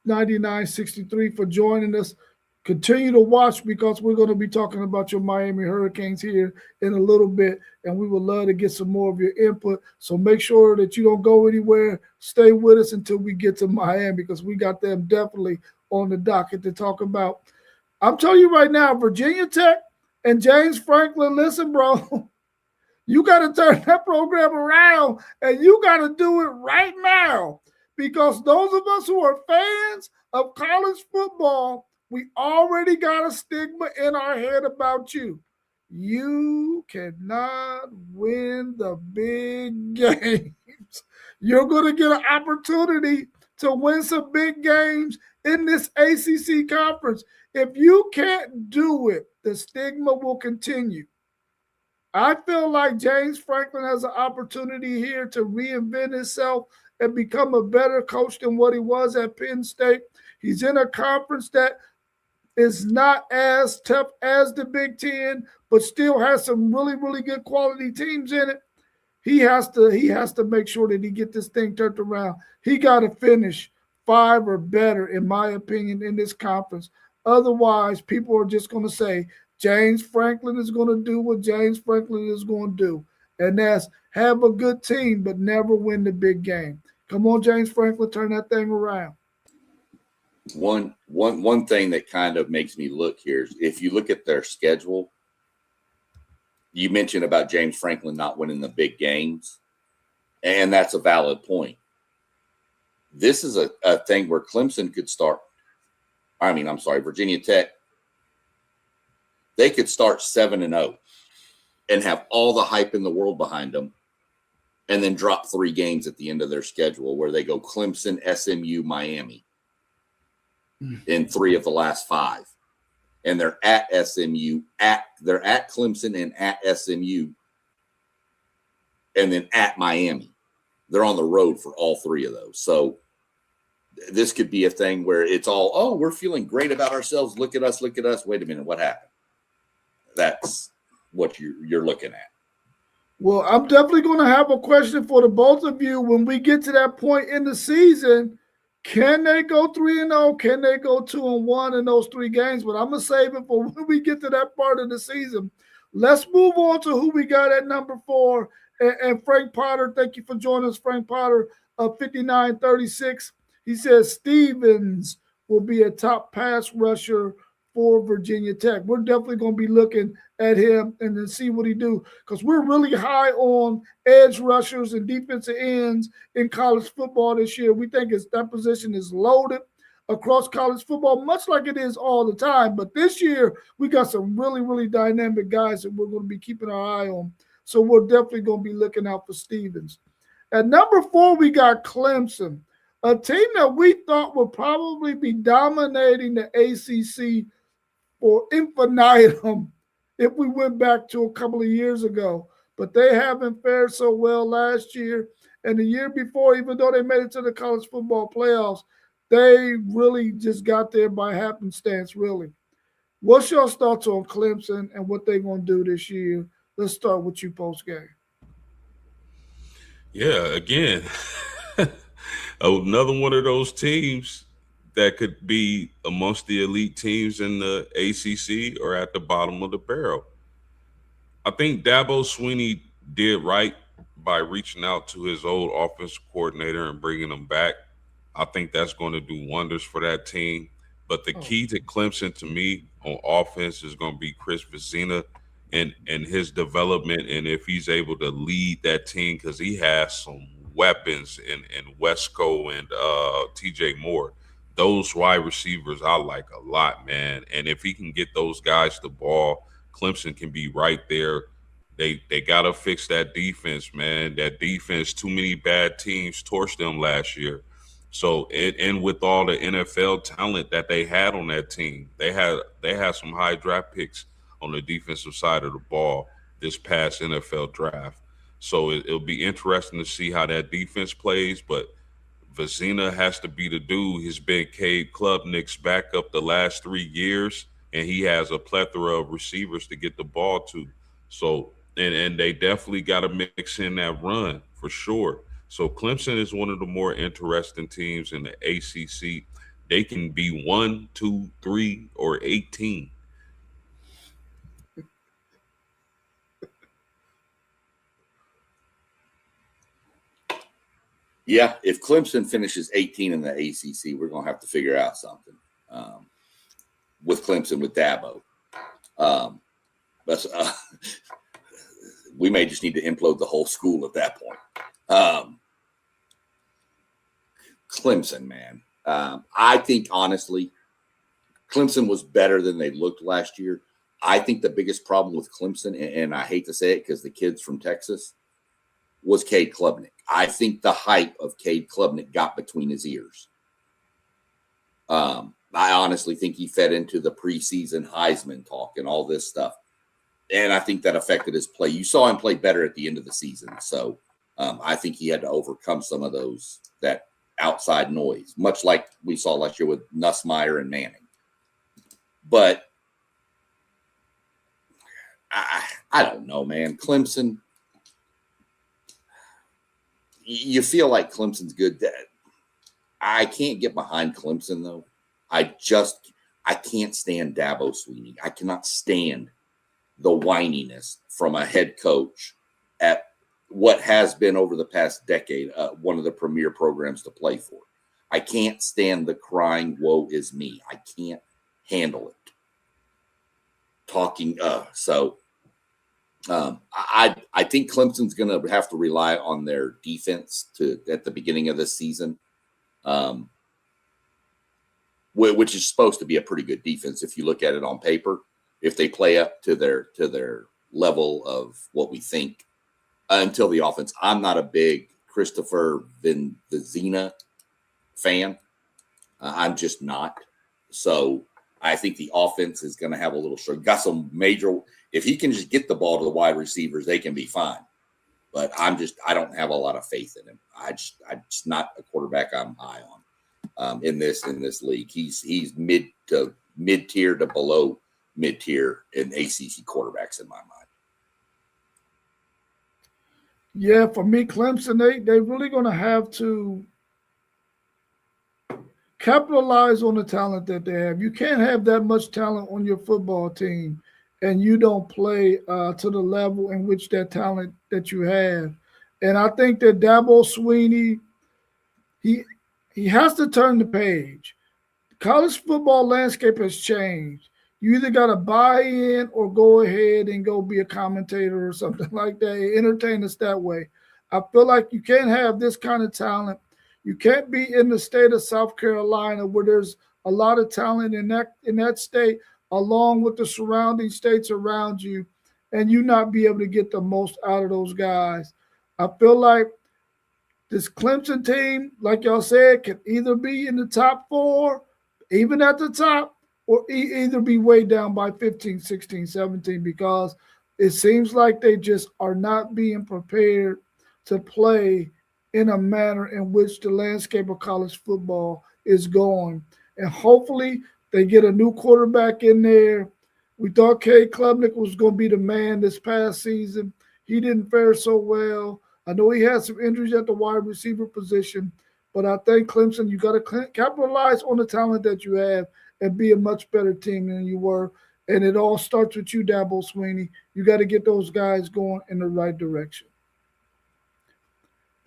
9963 for joining us. Continue to watch because we're going to be talking about your Miami Hurricanes here in a little bit, and we would love to get some more of your input. So make sure that you don't go anywhere. Stay with us until we get to Miami because we got them definitely on the docket to talk about. I'm telling you right now, Virginia Tech and James Franklin, listen, bro, you got to turn that program around, and you got to do it right now because those of us who are fans of college football, we already got a stigma in our head about you. You cannot win the big games. You're going to get an opportunity to win some big games in this ACC conference. If you can't do it, the stigma will continue. I feel like James Franklin has an opportunity here to reinvent himself and become a better coach than what he was at Penn State. He's in a conference that is not as tough as the Big Ten, but still has some really, really good quality teams in it. He has to make sure that he get this thing turned around. He got to finish 5 or better, in my opinion, in this conference. Otherwise, people are just going to say James Franklin is going to do what James Franklin is going to do, and that's have a good team but never win the big game. Come on, James Franklin, turn that thing around. One thing that kind of makes me look here is if you look at their schedule, you mentioned about James Franklin not winning the big games, and that's a valid point. This is a thing where Clemson could start. Virginia Tech. They could start 7-0 and have all the hype in the world behind them, and then drop 3 games at the end of their schedule where they go Clemson, SMU, Miami in 3 of the last 5. And they're at SMU, they're at Clemson and at SMU, and then at Miami. They're on the road for all 3 of those. So this could be a thing where it's all, we're feeling great about ourselves. Look at us. Wait a minute, what happened? That's what you're looking at. Well, I'm definitely going to have a question for the both of you when we get to that point in the season. Can they go 3-0? Can they go 2-1 in those 3 games? But I'm going to save it for when we get to that part of the season. Let's move on to who we got at number 4. And Frank Potter, thank you for joining us, Frank Potter, 5936. He says Stevens will be a top pass rusher for Virginia Tech. We're definitely going to be looking at him and then see what he do, because we're really high on edge rushers and defensive ends in college football this year. We think that position is loaded across college football, much like it is all the time. But this year, we got some really, really dynamic guys that we're going to be keeping our eye on. So we're definitely going to be looking out for Stevens. At number 4, we got Clemson, a team that we thought would probably be dominating the ACC for infinitum if we went back to a couple of years ago. But they haven't fared so well last year and the year before, even though they made it to the college football playoffs. They really just got there by happenstance, really. What's your thoughts on Clemson and what they're going to do this year? Let's start with you post-game. Yeah, again, another one of those teams that could be amongst the elite teams in the ACC or at the bottom of the barrel. I think Dabo Swinney did right by reaching out to his old offensive coordinator and bringing him back. I think that's going to do wonders for that team. But the key to Clemson, to me, on offense is going to be Chris Vezina and his development, and if he's able to lead that team, because he has some weapons in Wesco and TJ Moore. Those wide receivers I like a lot, man. And if he can get those guys the ball, Clemson can be right there. They got to fix that defense, man. That defense, too many bad teams torched them last year. So, and with all the NFL talent that they had on that team, they had some high draft picks on the defensive side of the ball this past NFL draft. So it'll be interesting to see how that defense plays. But Vezina has to be the dude. He's been Cade Klubnik's backup the last 3 years, and he has a plethora of receivers to get the ball to. So, and they definitely got to mix in that run for sure. So Clemson is one of the more interesting teams in the ACC. They can be 1, 2, 3, or 18. Yeah, if Clemson finishes 18 in the ACC, we're going to have to figure out something with Clemson, with Dabo. But we may just need to implode the whole school at that point. Clemson, man. I think, honestly, Clemson was better than they looked last year. I think the biggest problem with Clemson, and I hate to say it because the kid's from Texas, was Cade Klubnik. I think the hype of Cade Klubnik got between his ears. I honestly think he fed into the preseason Heisman talk and all this stuff. And I think that affected his play. You saw him play better at the end of the season. So I think he had to overcome some of that outside noise, much like we saw last year with Nussmeier and Manning. But I don't know, man. Clemson, you feel like Clemson's good. I can't get behind Clemson, though. I can't stand Dabo Swinney. I cannot stand the whininess from a head coach at what has been over the past decade one of the premier programs to play for. I can't stand the crying, woe is me. I can't handle it. I think Clemson's going to have to rely on their defense at the beginning of this season, which is supposed to be a pretty good defense if you look at it on paper. If they play up to their level of what we think until the offense. I'm not a big Christopher Vezina fan. I'm just not. So I think the offense is going to have a little struggle. Got some major. If he can just get the ball to the wide receivers, they can be fine. But I don't have a lot of faith in him. I'm just not a quarterback I'm high on in this league. He's mid-tier to below mid-tier in ACC quarterbacks in my mind. Yeah, for me, Clemson, they're really going to have to capitalize on the talent that they have. You can't have that much talent on your football team and you don't play to the level in which that talent that you have. And I think that Dabo Swinney, he has to turn the page. The college football landscape has changed. You either got to buy in or go ahead and go be a commentator or something like that. Entertain us that way. I feel like you can't have this kind of talent. You can't be in the state of South Carolina where there's a lot of talent in that state, along with the surrounding states around you, and you not be able to get the most out of those guys. I feel like this Clemson team, like y'all said, can either be in the top four, even at the top, or either be way down by 15, 16, 17, because it seems like they just are not being prepared to play in a manner in which the landscape of college football is going. And hopefully they get a new quarterback in there. We thought Cade Klubnik was going to be the man this past season. He didn't fare so well. I know he had some injuries at the wide receiver position, but I think Clemson, you got to capitalize on the talent that you have and be a much better team than you were. And it all starts with you, Dabo Swinney. You got to get those guys going in the right direction.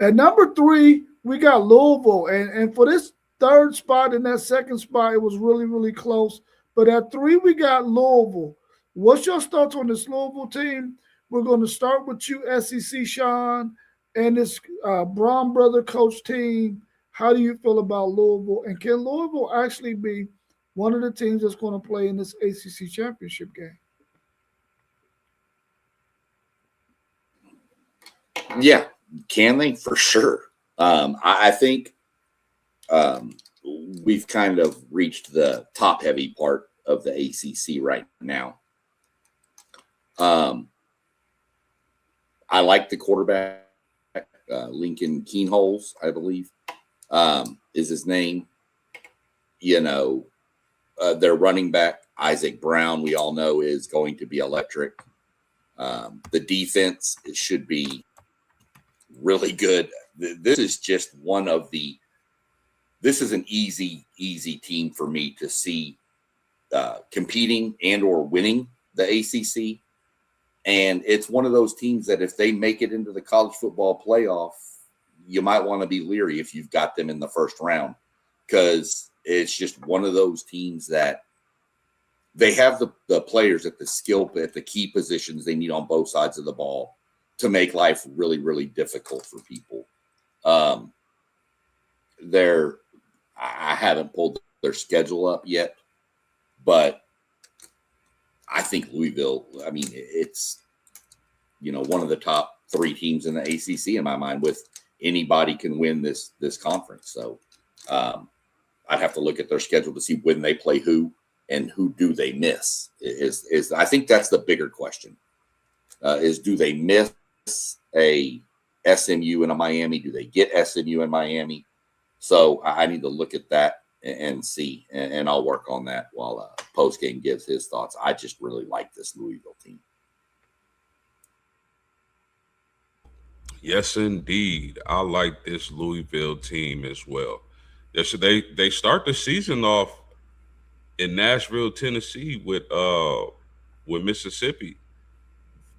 At number 3, we got Louisville. And for this third spot and that second spot, it was really, really close. But at 3, we got Louisville. What's your thoughts on this Louisville team? We're going to start with you, SEC Sean, and this Braun brother coach team. How do you feel about Louisville? And can Louisville actually be one of the teams that's going to play in this ACC championship game? Yeah, can they? For sure. I think we've kind of reached the top-heavy part of the ACC right now. I like the quarterback, Lincoln Keenholz, I believe, is his name. You know, their running back, Isaac Brown, we all know is going to be electric. The defense, it should be really good. This is just this is an easy team for me to see competing and or winning the ACC. And it's one of those teams that if they make it into the college football playoff, you might want to be leery if you've got them in the first round, because it's just one of those teams that they have the players at the key positions they need on both sides of the ball to make life really, really difficult for people. I haven't pulled their schedule up yet, but I think Louisville, I mean, it's, one of the top 3 teams in the ACC in my mind, with anybody can win this conference. So I'd have to look at their schedule to see when they play who and who do they miss. I think that's the bigger question, is do they miss a SMU and a Miami? Do they get SMU and Miami? So I need to look at that and see, and I'll work on that while Postgame gives his thoughts. I just really like this Louisville team. Yes, indeed. I like this Louisville team as well. They start the season off in Nashville, Tennessee with Mississippi,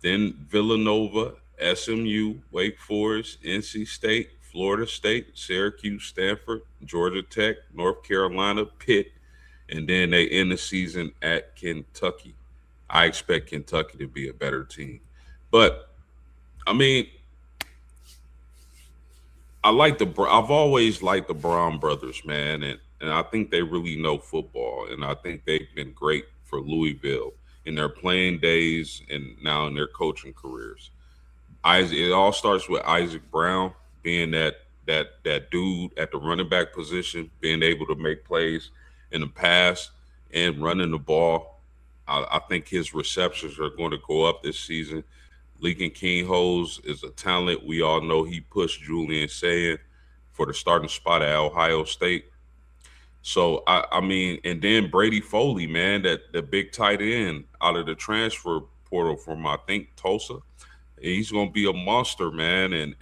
then Villanova, SMU, Wake Forest, NC State, Florida State, Syracuse, Stanford, Georgia Tech, North Carolina, Pitt, and then they end the season at Kentucky. I expect Kentucky to be a better team. But, I mean, I've always liked the Braun brothers, man, and I think they really know football, and I think they've been great for Louisville in their playing days and now in their coaching careers. It all starts with Isaac Brown being that dude at the running back position, being able to make plays in the pass and running the ball. I think his receptions are going to go up this season. Lincoln Keenholz is a talent. We all know he pushed Julian Sayin for the starting spot at Ohio State. So, I mean, and then Brady Foley, man, the big tight end out of the transfer portal from, I think, Tulsa. He's going to be a monster, man. And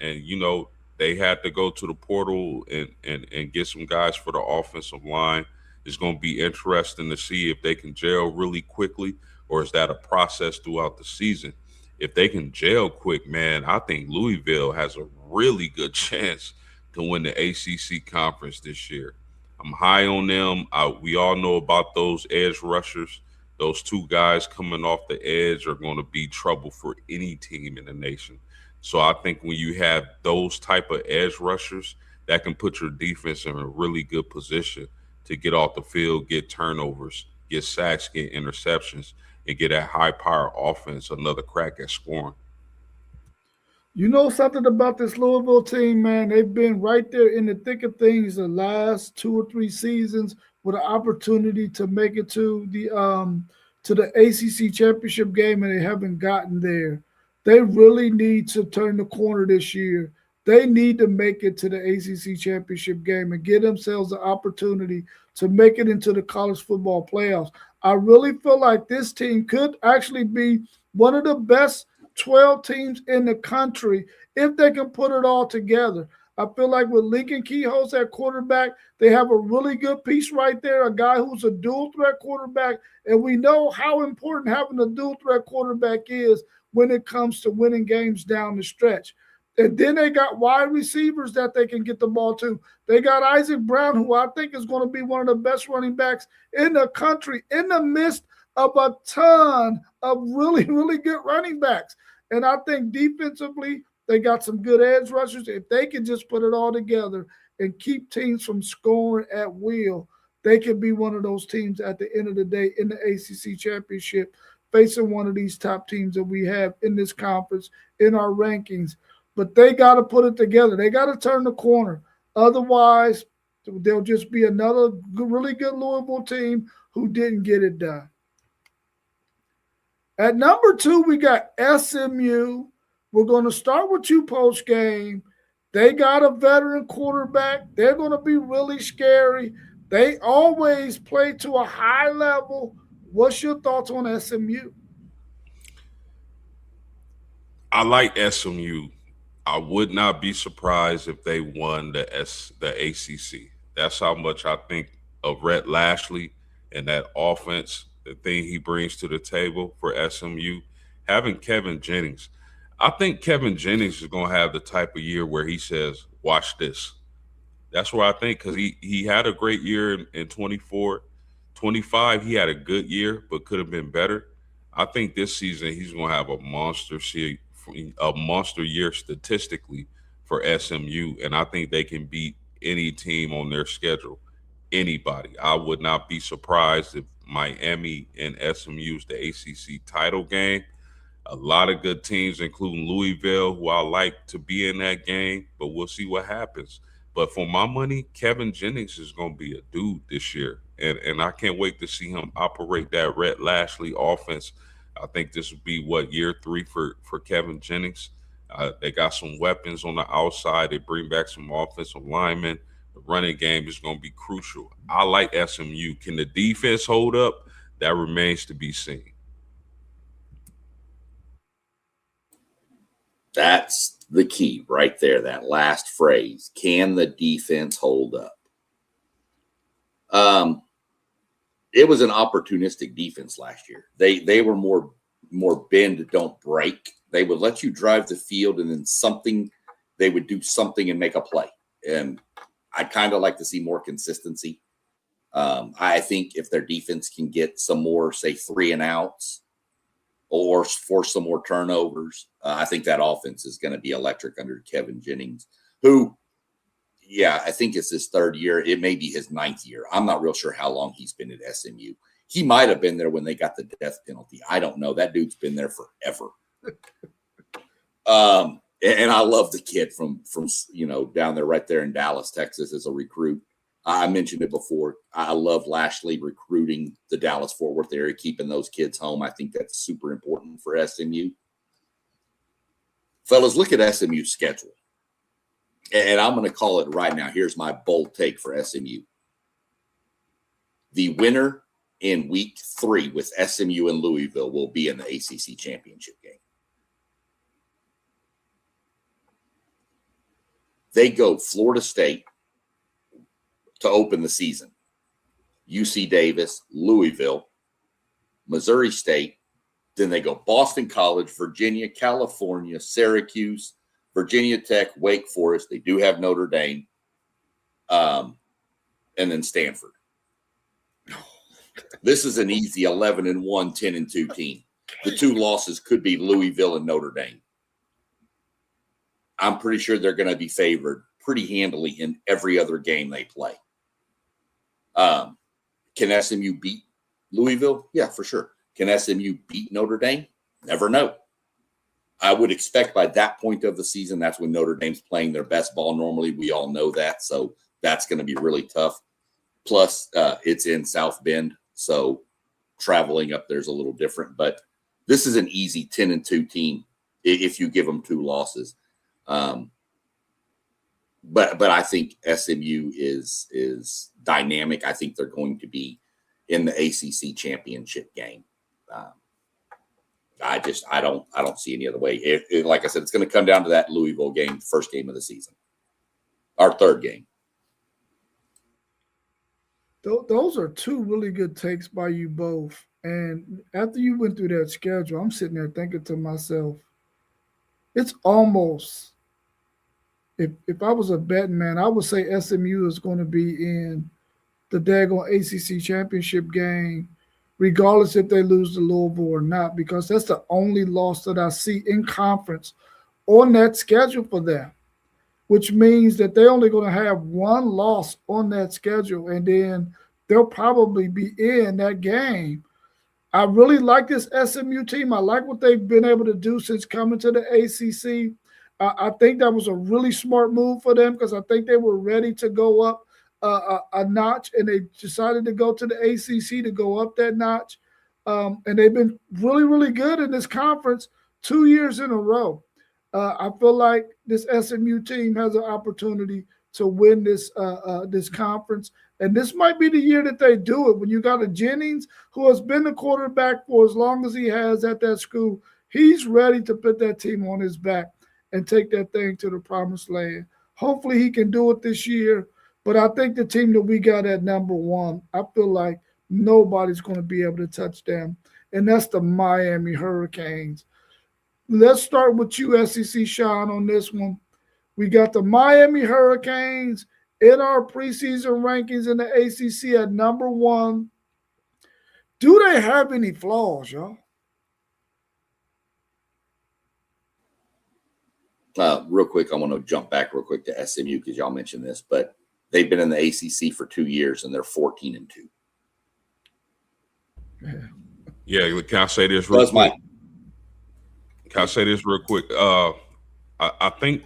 they had to go to the portal and get some guys for the offensive line. It's going to be interesting to see if they can gel really quickly, or is that a process throughout the season? If they can gel quick, man, I think Louisville has a really good chance to win the ACC conference this year. I'm high on them. We all know about those edge rushers Those two guys coming off the edge are going to be trouble for any team in the nation. So I think when you have those type of edge rushers, that can put your defense in a really good position to get off the field, get turnovers, get sacks, get interceptions, and get that high power offense another crack at scoring. You know something about this Louisville team, man? They've been right there in the thick of things the last 2 or 3 seasons with an opportunity to make it to the ACC championship game, and they haven't gotten there. They really need to turn the corner this year. They need to make it to the ACC championship game and give themselves the opportunity to make it into the college football playoffs. I really feel like this team could actually be one of the best 12 teams in the country if they can put it all together. I feel like with Lincoln Keyholes at quarterback, they have a really good piece right there, a guy who's a dual threat quarterback. And we know how important having a dual threat quarterback is when it comes to winning games down the stretch. And then they got wide receivers that they can get the ball to. They got Isaac Brown, who I think is going to be one of the best running backs in the country in the midst of a ton of really, really good running backs. And I think defensively, they got some good edge rushers. If they can just put it all together and keep teams from scoring at will, they can be one of those teams at the end of the day in the ACC championship, facing one of these top teams that we have in this conference, in our rankings. But they got to put it together. They got to turn the corner. Otherwise, they'll just be another really good Louisville team who didn't get it done. At number 2, we got SMU. We're going to start with you post game. They got a veteran quarterback. They're going to be really scary. They always play to a high level. What's your thoughts on SMU? I like SMU. I would not be surprised if they won the ACC. That's how much I think of Rhett Lashley and that offense, the thing he brings to the table for SMU. Having Kevin Jennings, I think Kevin Jennings is going to have the type of year where he says, watch this. That's where I think, because he had a great year in 24. 25, he had a good year, but could have been better. I think this season he's going to have a monster year statistically for SMU, and I think they can beat any team on their schedule. Anybody. I would not be surprised if Miami and SMU's the ACC title game. A lot of good teams, including Louisville, who I like to be in that game, but we'll see what happens. But for my money, Kevin Jennings is going to be a dude this year. And I can't wait to see him operate that Rhett Lashley offense. I think this will be, year 3 for Kevin Jennings. They got some weapons on the outside. They bring back some offensive linemen. The running game is going to be crucial. I like SMU. Can the defense hold up? That remains to be seen. That's the key right there, that last phrase. Can the defense hold up? It was an opportunistic defense last year. They were more bend, don't break. They would let you drive the field, and then they would do something and make a play. And I'd kind of like to see more consistency. I think if their defense can get some more, say, 3 and outs, or force some more turnovers, I think that offense is going to be electric under Kevin Jennings, who, I think it's his 3rd year. It may be his 9th year. I'm not real sure how long he's been at SMU. He might have been there when they got the death penalty. I don't know. That dude's been there forever. And I love the kid from down there, right there in Dallas, Texas, as a recruit. I mentioned it before. I love Lashley recruiting the Dallas-Fort Worth area, keeping those kids home. I think that's super important for SMU. Fellas, look at SMU's schedule. And I'm going to call it right now. Here's my bold take for SMU. The winner in week 3 with SMU and Louisville will be in the ACC championship game. They go Florida State to open the season. UC Davis, Louisville, Missouri State. Then they go Boston College, Virginia, California, Syracuse, Virginia Tech, Wake Forest. They do have Notre Dame. And then Stanford. This is an easy 11-1, 10-2 team. The two losses could be Louisville and Notre Dame. I'm pretty sure they're going to be favored pretty handily in every other game they play. Can SMU beat Louisville? Yeah, for sure. Can SMU beat Notre Dame? Never know. I would expect by that point of the season, that's when Notre Dame's playing their best ball normally. We all know that. So that's going to be really tough. Plus, it's in South Bend. So traveling up there's a little different. But this is an easy 10-2 team if you give them two losses. But I think SMU is dynamic. I think they're going to be in the ACC championship game. I don't see any other way. Like I said, it's going to come down to that Louisville game, first game of the season, our third game. Those are two really good takes by you both. And after you went through that schedule, I'm sitting there thinking to myself, it's almost, if I was a betting man, I would say SMU is going to be in the daggone ACC championship game, regardless if they lose to Louisville or not, because that's the only loss that I see in conference on that schedule for them, which means that they're only going to have one loss on that schedule, and then they'll probably be in that game. I really like this SMU team. I like what they've been able to do since coming to the ACC. I think that was a really smart move for them because I think they were ready to go up a notch, and they decided to go to the ACC to go up that notch. And they've been really, really good in this conference 2 years in a row. I feel like this SMU team has an opportunity to win this conference, and this might be the year that they do it. When you got a Jennings who has been the quarterback for as long as he has at that school, he's ready to put that team on his back and take that thing to the promised land. Hopefully he can do it this year, but I think the team that we got at number one, I feel like nobody's going to be able to touch them, and that's the Miami Hurricanes. Let's start with you, SEC Sean, on this one. We got the Miami Hurricanes in our preseason rankings in the ACC at number one. Do they have any flaws, y'all? Real quick, I want to jump back real quick to SMU because y'all mentioned this, but they've been in the ACC for 2 years and they're 14-2. Yeah, can I say this real quick? Can I say this real quick? I think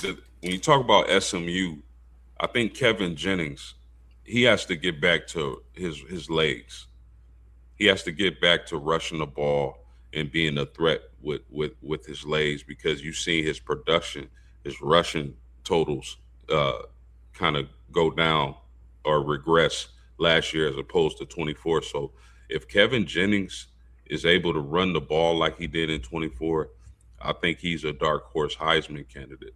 that when you talk about SMU, I think Kevin Jennings, he has to get back to his legs. He has to get back to rushing the ball and being a threat with his legs, because you see his production, his rushing totals kind of go down or regress last year as opposed to 24. So if Kevin Jennings is able to run the ball like he did in 24, I think he's a dark horse Heisman candidate.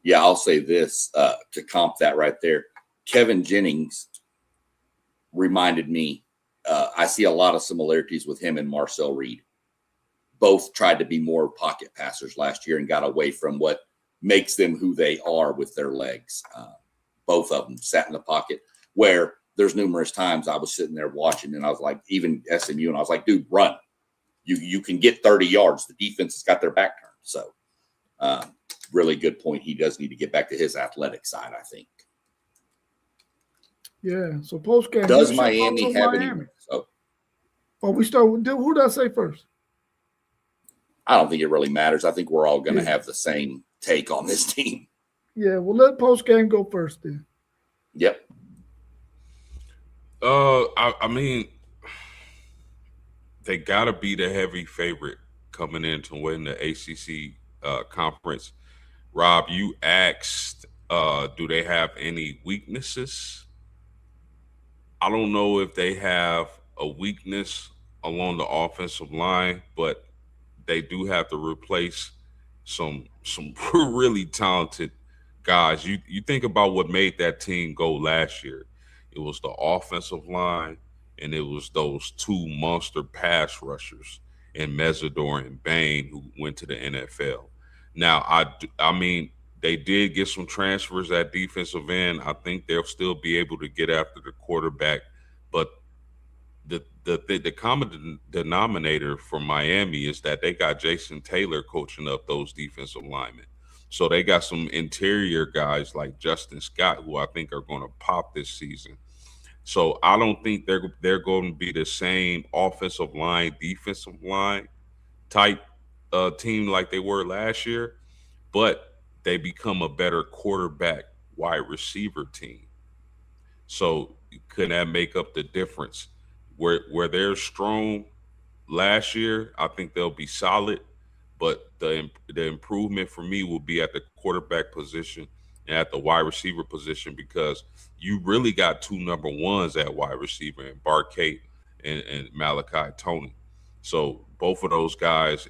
Yeah, I'll say this to comp that right there. Kevin Jennings reminded me, I see a lot of similarities with him and Marcel Reed. Both tried to be more pocket passers last year and got away from what makes them who they are with their legs. Both of them sat in the pocket, where there's numerous times I was sitting there watching and I was like, even SMU, and I was like, dude, run. You can get 30 yards. The defense has got their back turned. So really good point. He does need to get back to his athletic side, I think. Yeah. So post game. Does Miami have any? Oh, we start with who did I say first? I don't think it really matters. I think we're all going to have the same take on this team. Yeah, well, let post game go first then. Yep. I mean, they got to be the heavy favorite coming in to win the ACC conference. Rob, you asked, do they have any weaknesses? I don't know if they have a weakness along the offensive line, but they do have to replace some really talented guys. You think about what made that team go last year. It was the offensive line, and it was those two monster pass rushers in Mesidor and Bain who went to the NFL. Now, I mean, They did get some transfers at defensive end. I think they'll still be able to get after the quarterback, but the common denominator for Miami is that they got Jason Taylor coaching up those defensive linemen. So they got some interior guys like Justin Scott, who I think are going to pop this season. So I don't think they're going to be the same offensive line, defensive line type team like they were last year, but they become a better quarterback wide receiver team. So could that make up the difference? Where they're strong last year, I think they'll be solid, but the improvement for me will be at the quarterback position and at the wide receiver position, because you really got two number ones at wide receiver, and Barcade and Malachi Tony. So both of those guys,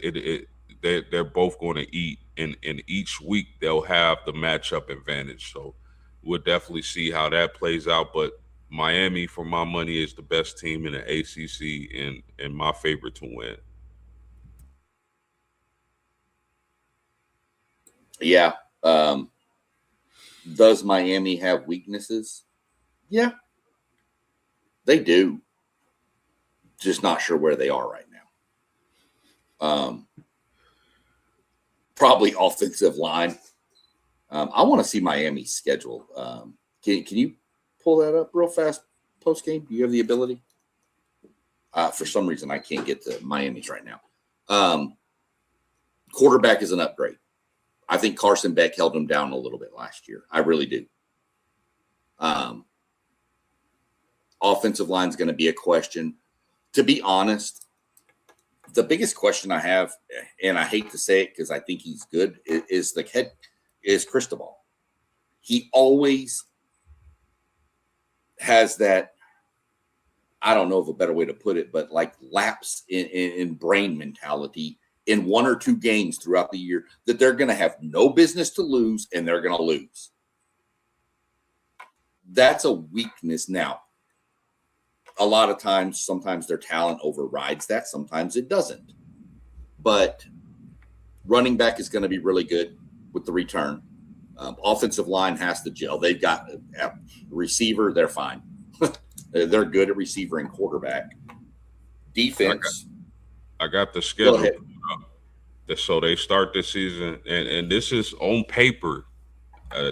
they're both going to eat, and each week they'll have the matchup advantage. So we'll definitely see how that plays out. But Miami, for my money, is the best team in the ACC and my favorite to win. Yeah. Does Miami have weaknesses? Yeah, they do. Just not sure where they are right now. Probably offensive line. I want to see Miami's schedule. Can you pull that up real fast post game? Do you have the ability? For some reason, I can't get to Miami's right now. Quarterback is an upgrade. I think Carson Beck held him down a little bit last year. I really do. Offensive line is going to be a question. To be honest, the biggest question I have, and I hate to say it because I think he's good, is Cristobal. He always has that, I don't know of a better way to put it, but like lapse in brain mentality in one or two games throughout the year that they're going to have no business to lose, and they're going to lose. That's a weakness. Now, a lot of times, sometimes their talent overrides that. Sometimes it doesn't. But running back is going to be really good with the return. Offensive line has to gel. They've got a receiver. They're fine. They're good at receiver and quarterback. Defense. I got the schedule. So they start this season, and this is on paper. I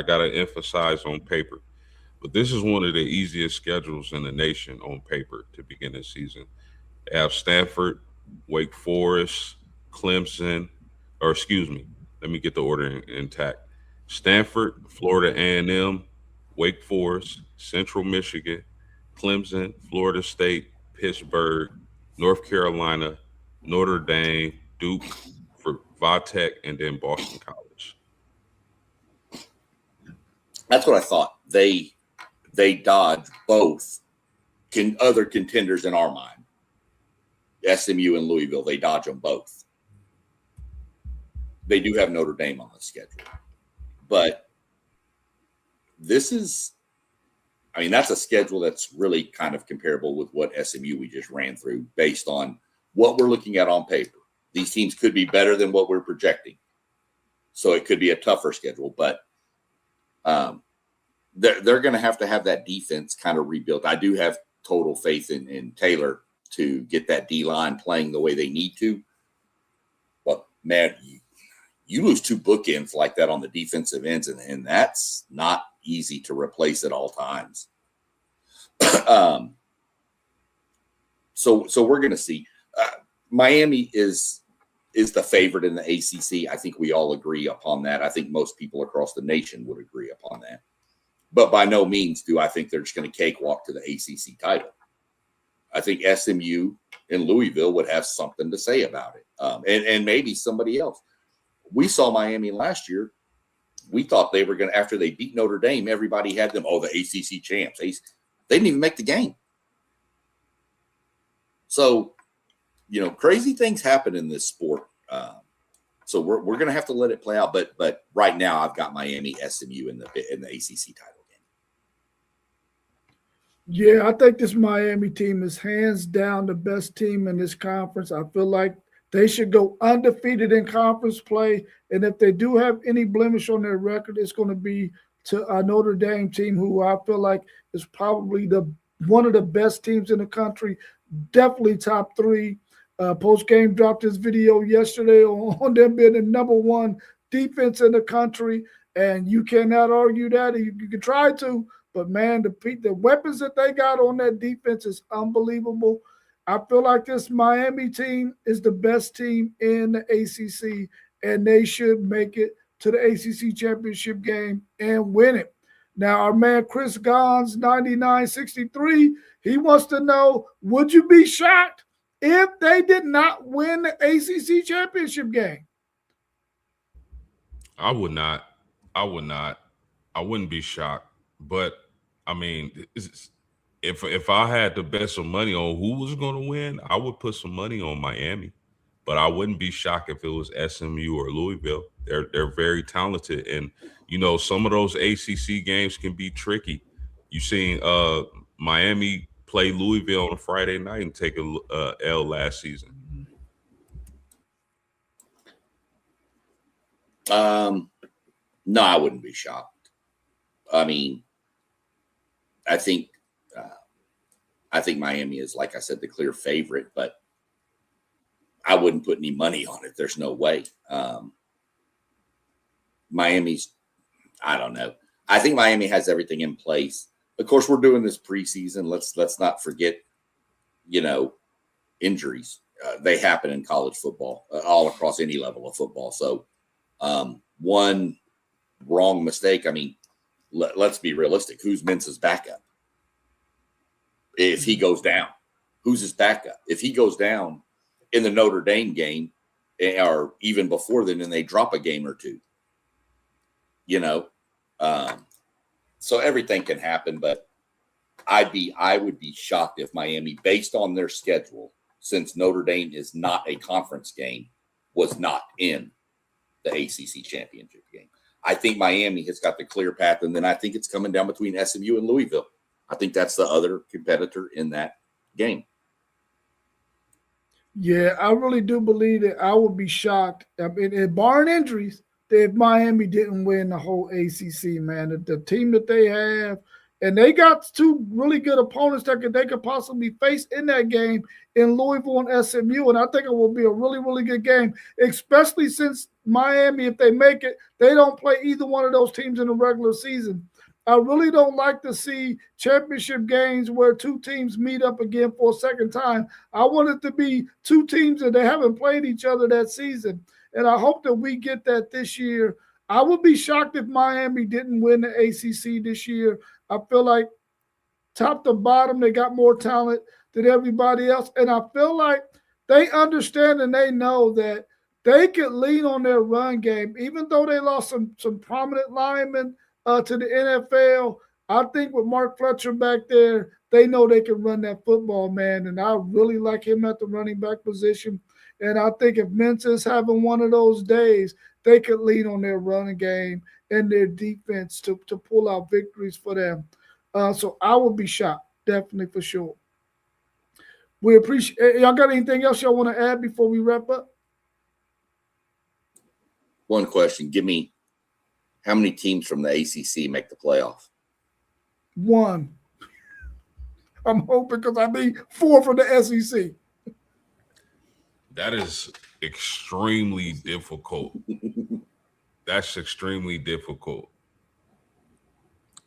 got to emphasize on paper. But this is one of the easiest schedules in the nation on paper to begin the season. They have Stanford, Wake Forest, Clemson, or excuse me, let me get the order intact. Stanford, Florida A&M, Wake Forest, Central Michigan, Clemson, Florida State, Pittsburgh, North Carolina, Notre Dame, Duke, for Vatech, and then Boston College. That's what I thought. They dodge both other contenders in our mind. SMU and Louisville, they dodge them both. They do have Notre Dame on the schedule. But this is, that's a schedule that's really kind of comparable with what SMU we just ran through based on what we're looking at on paper. These teams could be better than what we're projecting. So it could be a tougher schedule, but they're going to have that defense kind of rebuilt. I do have total faith in Taylor to get that D-line playing the way they need to. But, man, you lose two bookends like that on the defensive ends, and that's not easy to replace at all times. So we're going to see. Miami is the favorite in the ACC. I think we all agree upon that. I think most people across the nation would agree upon that. But by no means do I think they're just going to cakewalk to the ACC title. I think SMU and Louisville would have something to say about it, and maybe somebody else. We saw Miami last year. We thought they were going to, after they beat Notre Dame, everybody had them, the ACC champs. They didn't even make the game. So, crazy things happen in this sport. So we're going to have to let it play out. But right now, I've got Miami, SMU in the ACC title game. Yeah, I think this Miami team is hands down the best team in this conference. I feel like They should go undefeated in conference play. And if they do have any blemish on their record, it's going to be to a Notre Dame team who I feel like is probably one of the best teams in the country, definitely top three. Post game dropped this video yesterday on them being the number one defense in the country, and you cannot argue that. You can try to, but man, the weapons that they got on that defense is unbelievable. I feel like this Miami team is the best team in the ACC, and they should make it to the ACC championship game and win it. Now, our man Chris Gons, 9963, he wants to know, would you be shocked if they did not win the ACC championship game? I would not. I wouldn't be shocked. But, I mean, if I had to bet some money on who was going to win, I would put some money on Miami. But I wouldn't be shocked if it was SMU or Louisville. They're very talented, and some of those ACC games can be tricky. You've seen Miami play Louisville on a Friday night and take a L last season. No, I wouldn't be shocked. I mean, I think Miami is, like I said, the clear favorite, but I wouldn't put any money on it. There's no way. Miami's, I don't know. I think Miami has everything in place. Of course, we're doing this preseason. Let's not forget, injuries. They happen in college football, all across any level of football. So one wrong mistake. I mean, let's be realistic. Who's Mensa's backup? If he goes down, who's his backup? If he goes down in the Notre Dame game, or even before then, and they drop a game or two, so everything can happen. But I would be shocked if Miami, based on their schedule, since Notre Dame is not a conference game, was not in the ACC championship game. I think Miami has got the clear path, and then I think it's coming down between SMU and Louisville. I think that's the other competitor in that game. Yeah, I really do believe that. I would be shocked, barring injuries, that if Miami didn't win the whole ACC, man. The team that they have, and they got two really good opponents that they could possibly face in that game in Louisville and SMU, and I think it will be a really, really good game, especially since Miami, if they make it, they don't play either one of those teams in the regular season. I really don't like to see championship games where two teams meet up again for a second time. I want it to be two teams that they haven't played each other that season, and I hope that we get that this year. I would be shocked if Miami didn't win the ACC this year. I feel like top to bottom, they got more talent than everybody else, and I feel like they understand and they know that they could lean on their run game, even though they lost some prominent linemen to the NFL. I think with Mark Fletcher back there, they know they can run that football, man, and I really like him at the running back position. And I think if Mensa is having one of those days, they could lean on their running game and their defense to pull out victories for them. So I would be shocked, definitely, for sure. We appreciate. Y'all got anything else y'all want to add before we wrap up? One question. Give me, how many teams from the ACC make the playoff? One. I'm hoping, because I need 4 from the SEC. That is extremely difficult. That's extremely difficult.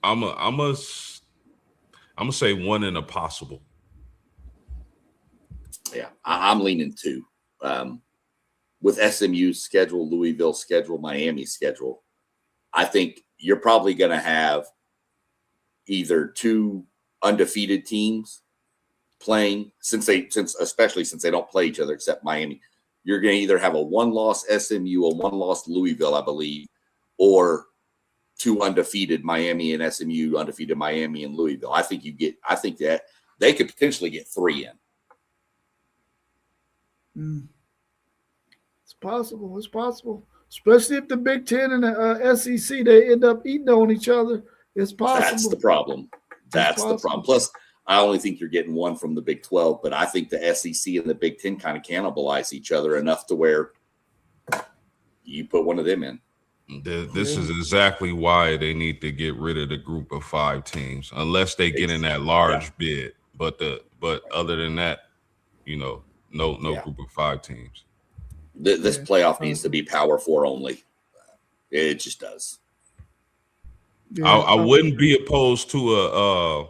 I'm gonna say 1 in a possible. Yeah, I'm leaning 2. With SMU's schedule, Louisville's schedule, Miami's schedule, I think you're probably going to have either 2 undefeated teams playing, especially since they don't play each other except Miami. You're going to either have a 1-loss SMU, a 1-loss Louisville, I believe, or 2 undefeated Miami and SMU, undefeated Miami and Louisville. I think that they could potentially get 3 in. It's possible. It's possible. Especially if the Big Ten and the SEC, they end up eating on each other. It's possible. That's the problem. That's the problem. Plus, I only think you're getting one from the Big 12, but I think the SEC and the Big 10 kind of cannibalize each other enough to where you put one of them in. This is exactly why they need to get rid of the group of 5 teams, unless they get in that large bid. But other than that, no group of 5 teams. This playoff needs to be Power 4 only. It just does. Yeah, I wouldn't be opposed to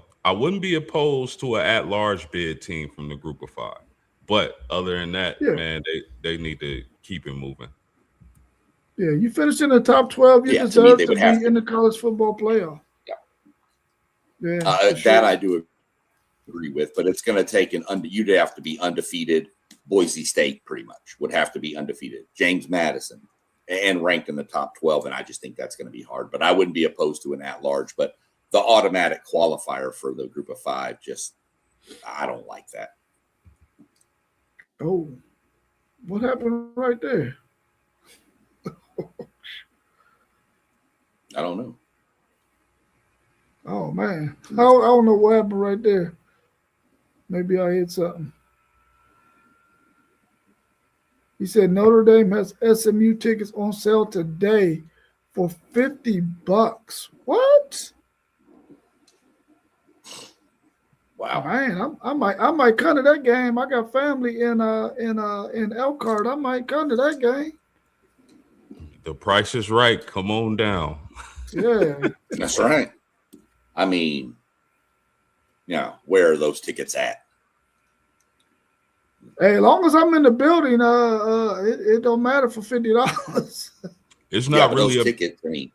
an at-large bid team from the group of 5. But other than that, man, they need to keep it moving. Yeah, you finish in the top 12, you deserve to be in the college football playoff. Yeah, that I do agree with, but it's going to take you'd have to be undefeated. Boise State pretty much would have to be undefeated. James Madison and ranked in the top 12, and I just think that's going to be hard. But I wouldn't be opposed to an at-large. But the automatic qualifier for the group of 5, I don't like that. Oh, what happened right there? I don't know. Oh, man. I don't know what happened right there. Maybe I hit something. He said Notre Dame has SMU tickets on sale today for $50. What? Wow. Man, I might come to that game. I got family in Elkhart. I might come to that game. The price is right. Come on down. Yeah. That's right. I mean, where are those tickets at? Hey, as long as I'm in the building, it don't matter for $50. It's not really a ticket. I mean,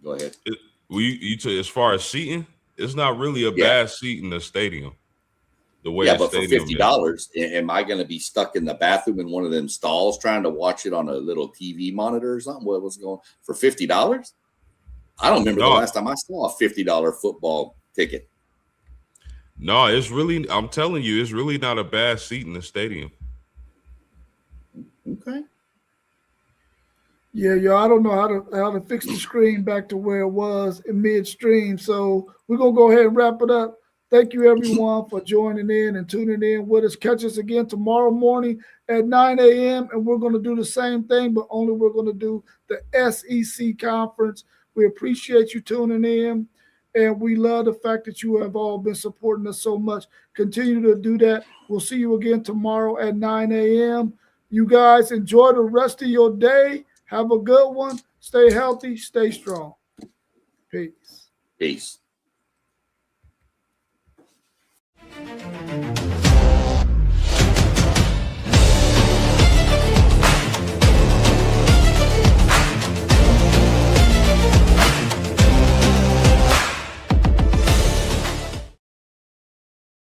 go ahead. As far as seating, it's not really a bad seat in the stadium. The way but for $50, am I going to be stuck in the bathroom in one of them stalls trying to watch it on a little TV monitor or something? What was going on for $50? I don't remember the last time I saw a $50 football ticket. No, I'm telling you, it's really not a bad seat in the stadium. Okay. Yeah, I don't know how to fix the screen back to where it was in midstream. So we're gonna go ahead and wrap it up. Thank you everyone for joining in and tuning in with us. Catch us again tomorrow morning at 9 a.m. and we're gonna do the same thing, but only we're gonna do the SEC conference. We appreciate you tuning in, and we love the fact that you have all been supporting us so much. Continue to do that. We'll see you again tomorrow at 9 a.m. You guys enjoy the rest of your day. Have a good one. Stay healthy. Stay strong. Peace. Peace.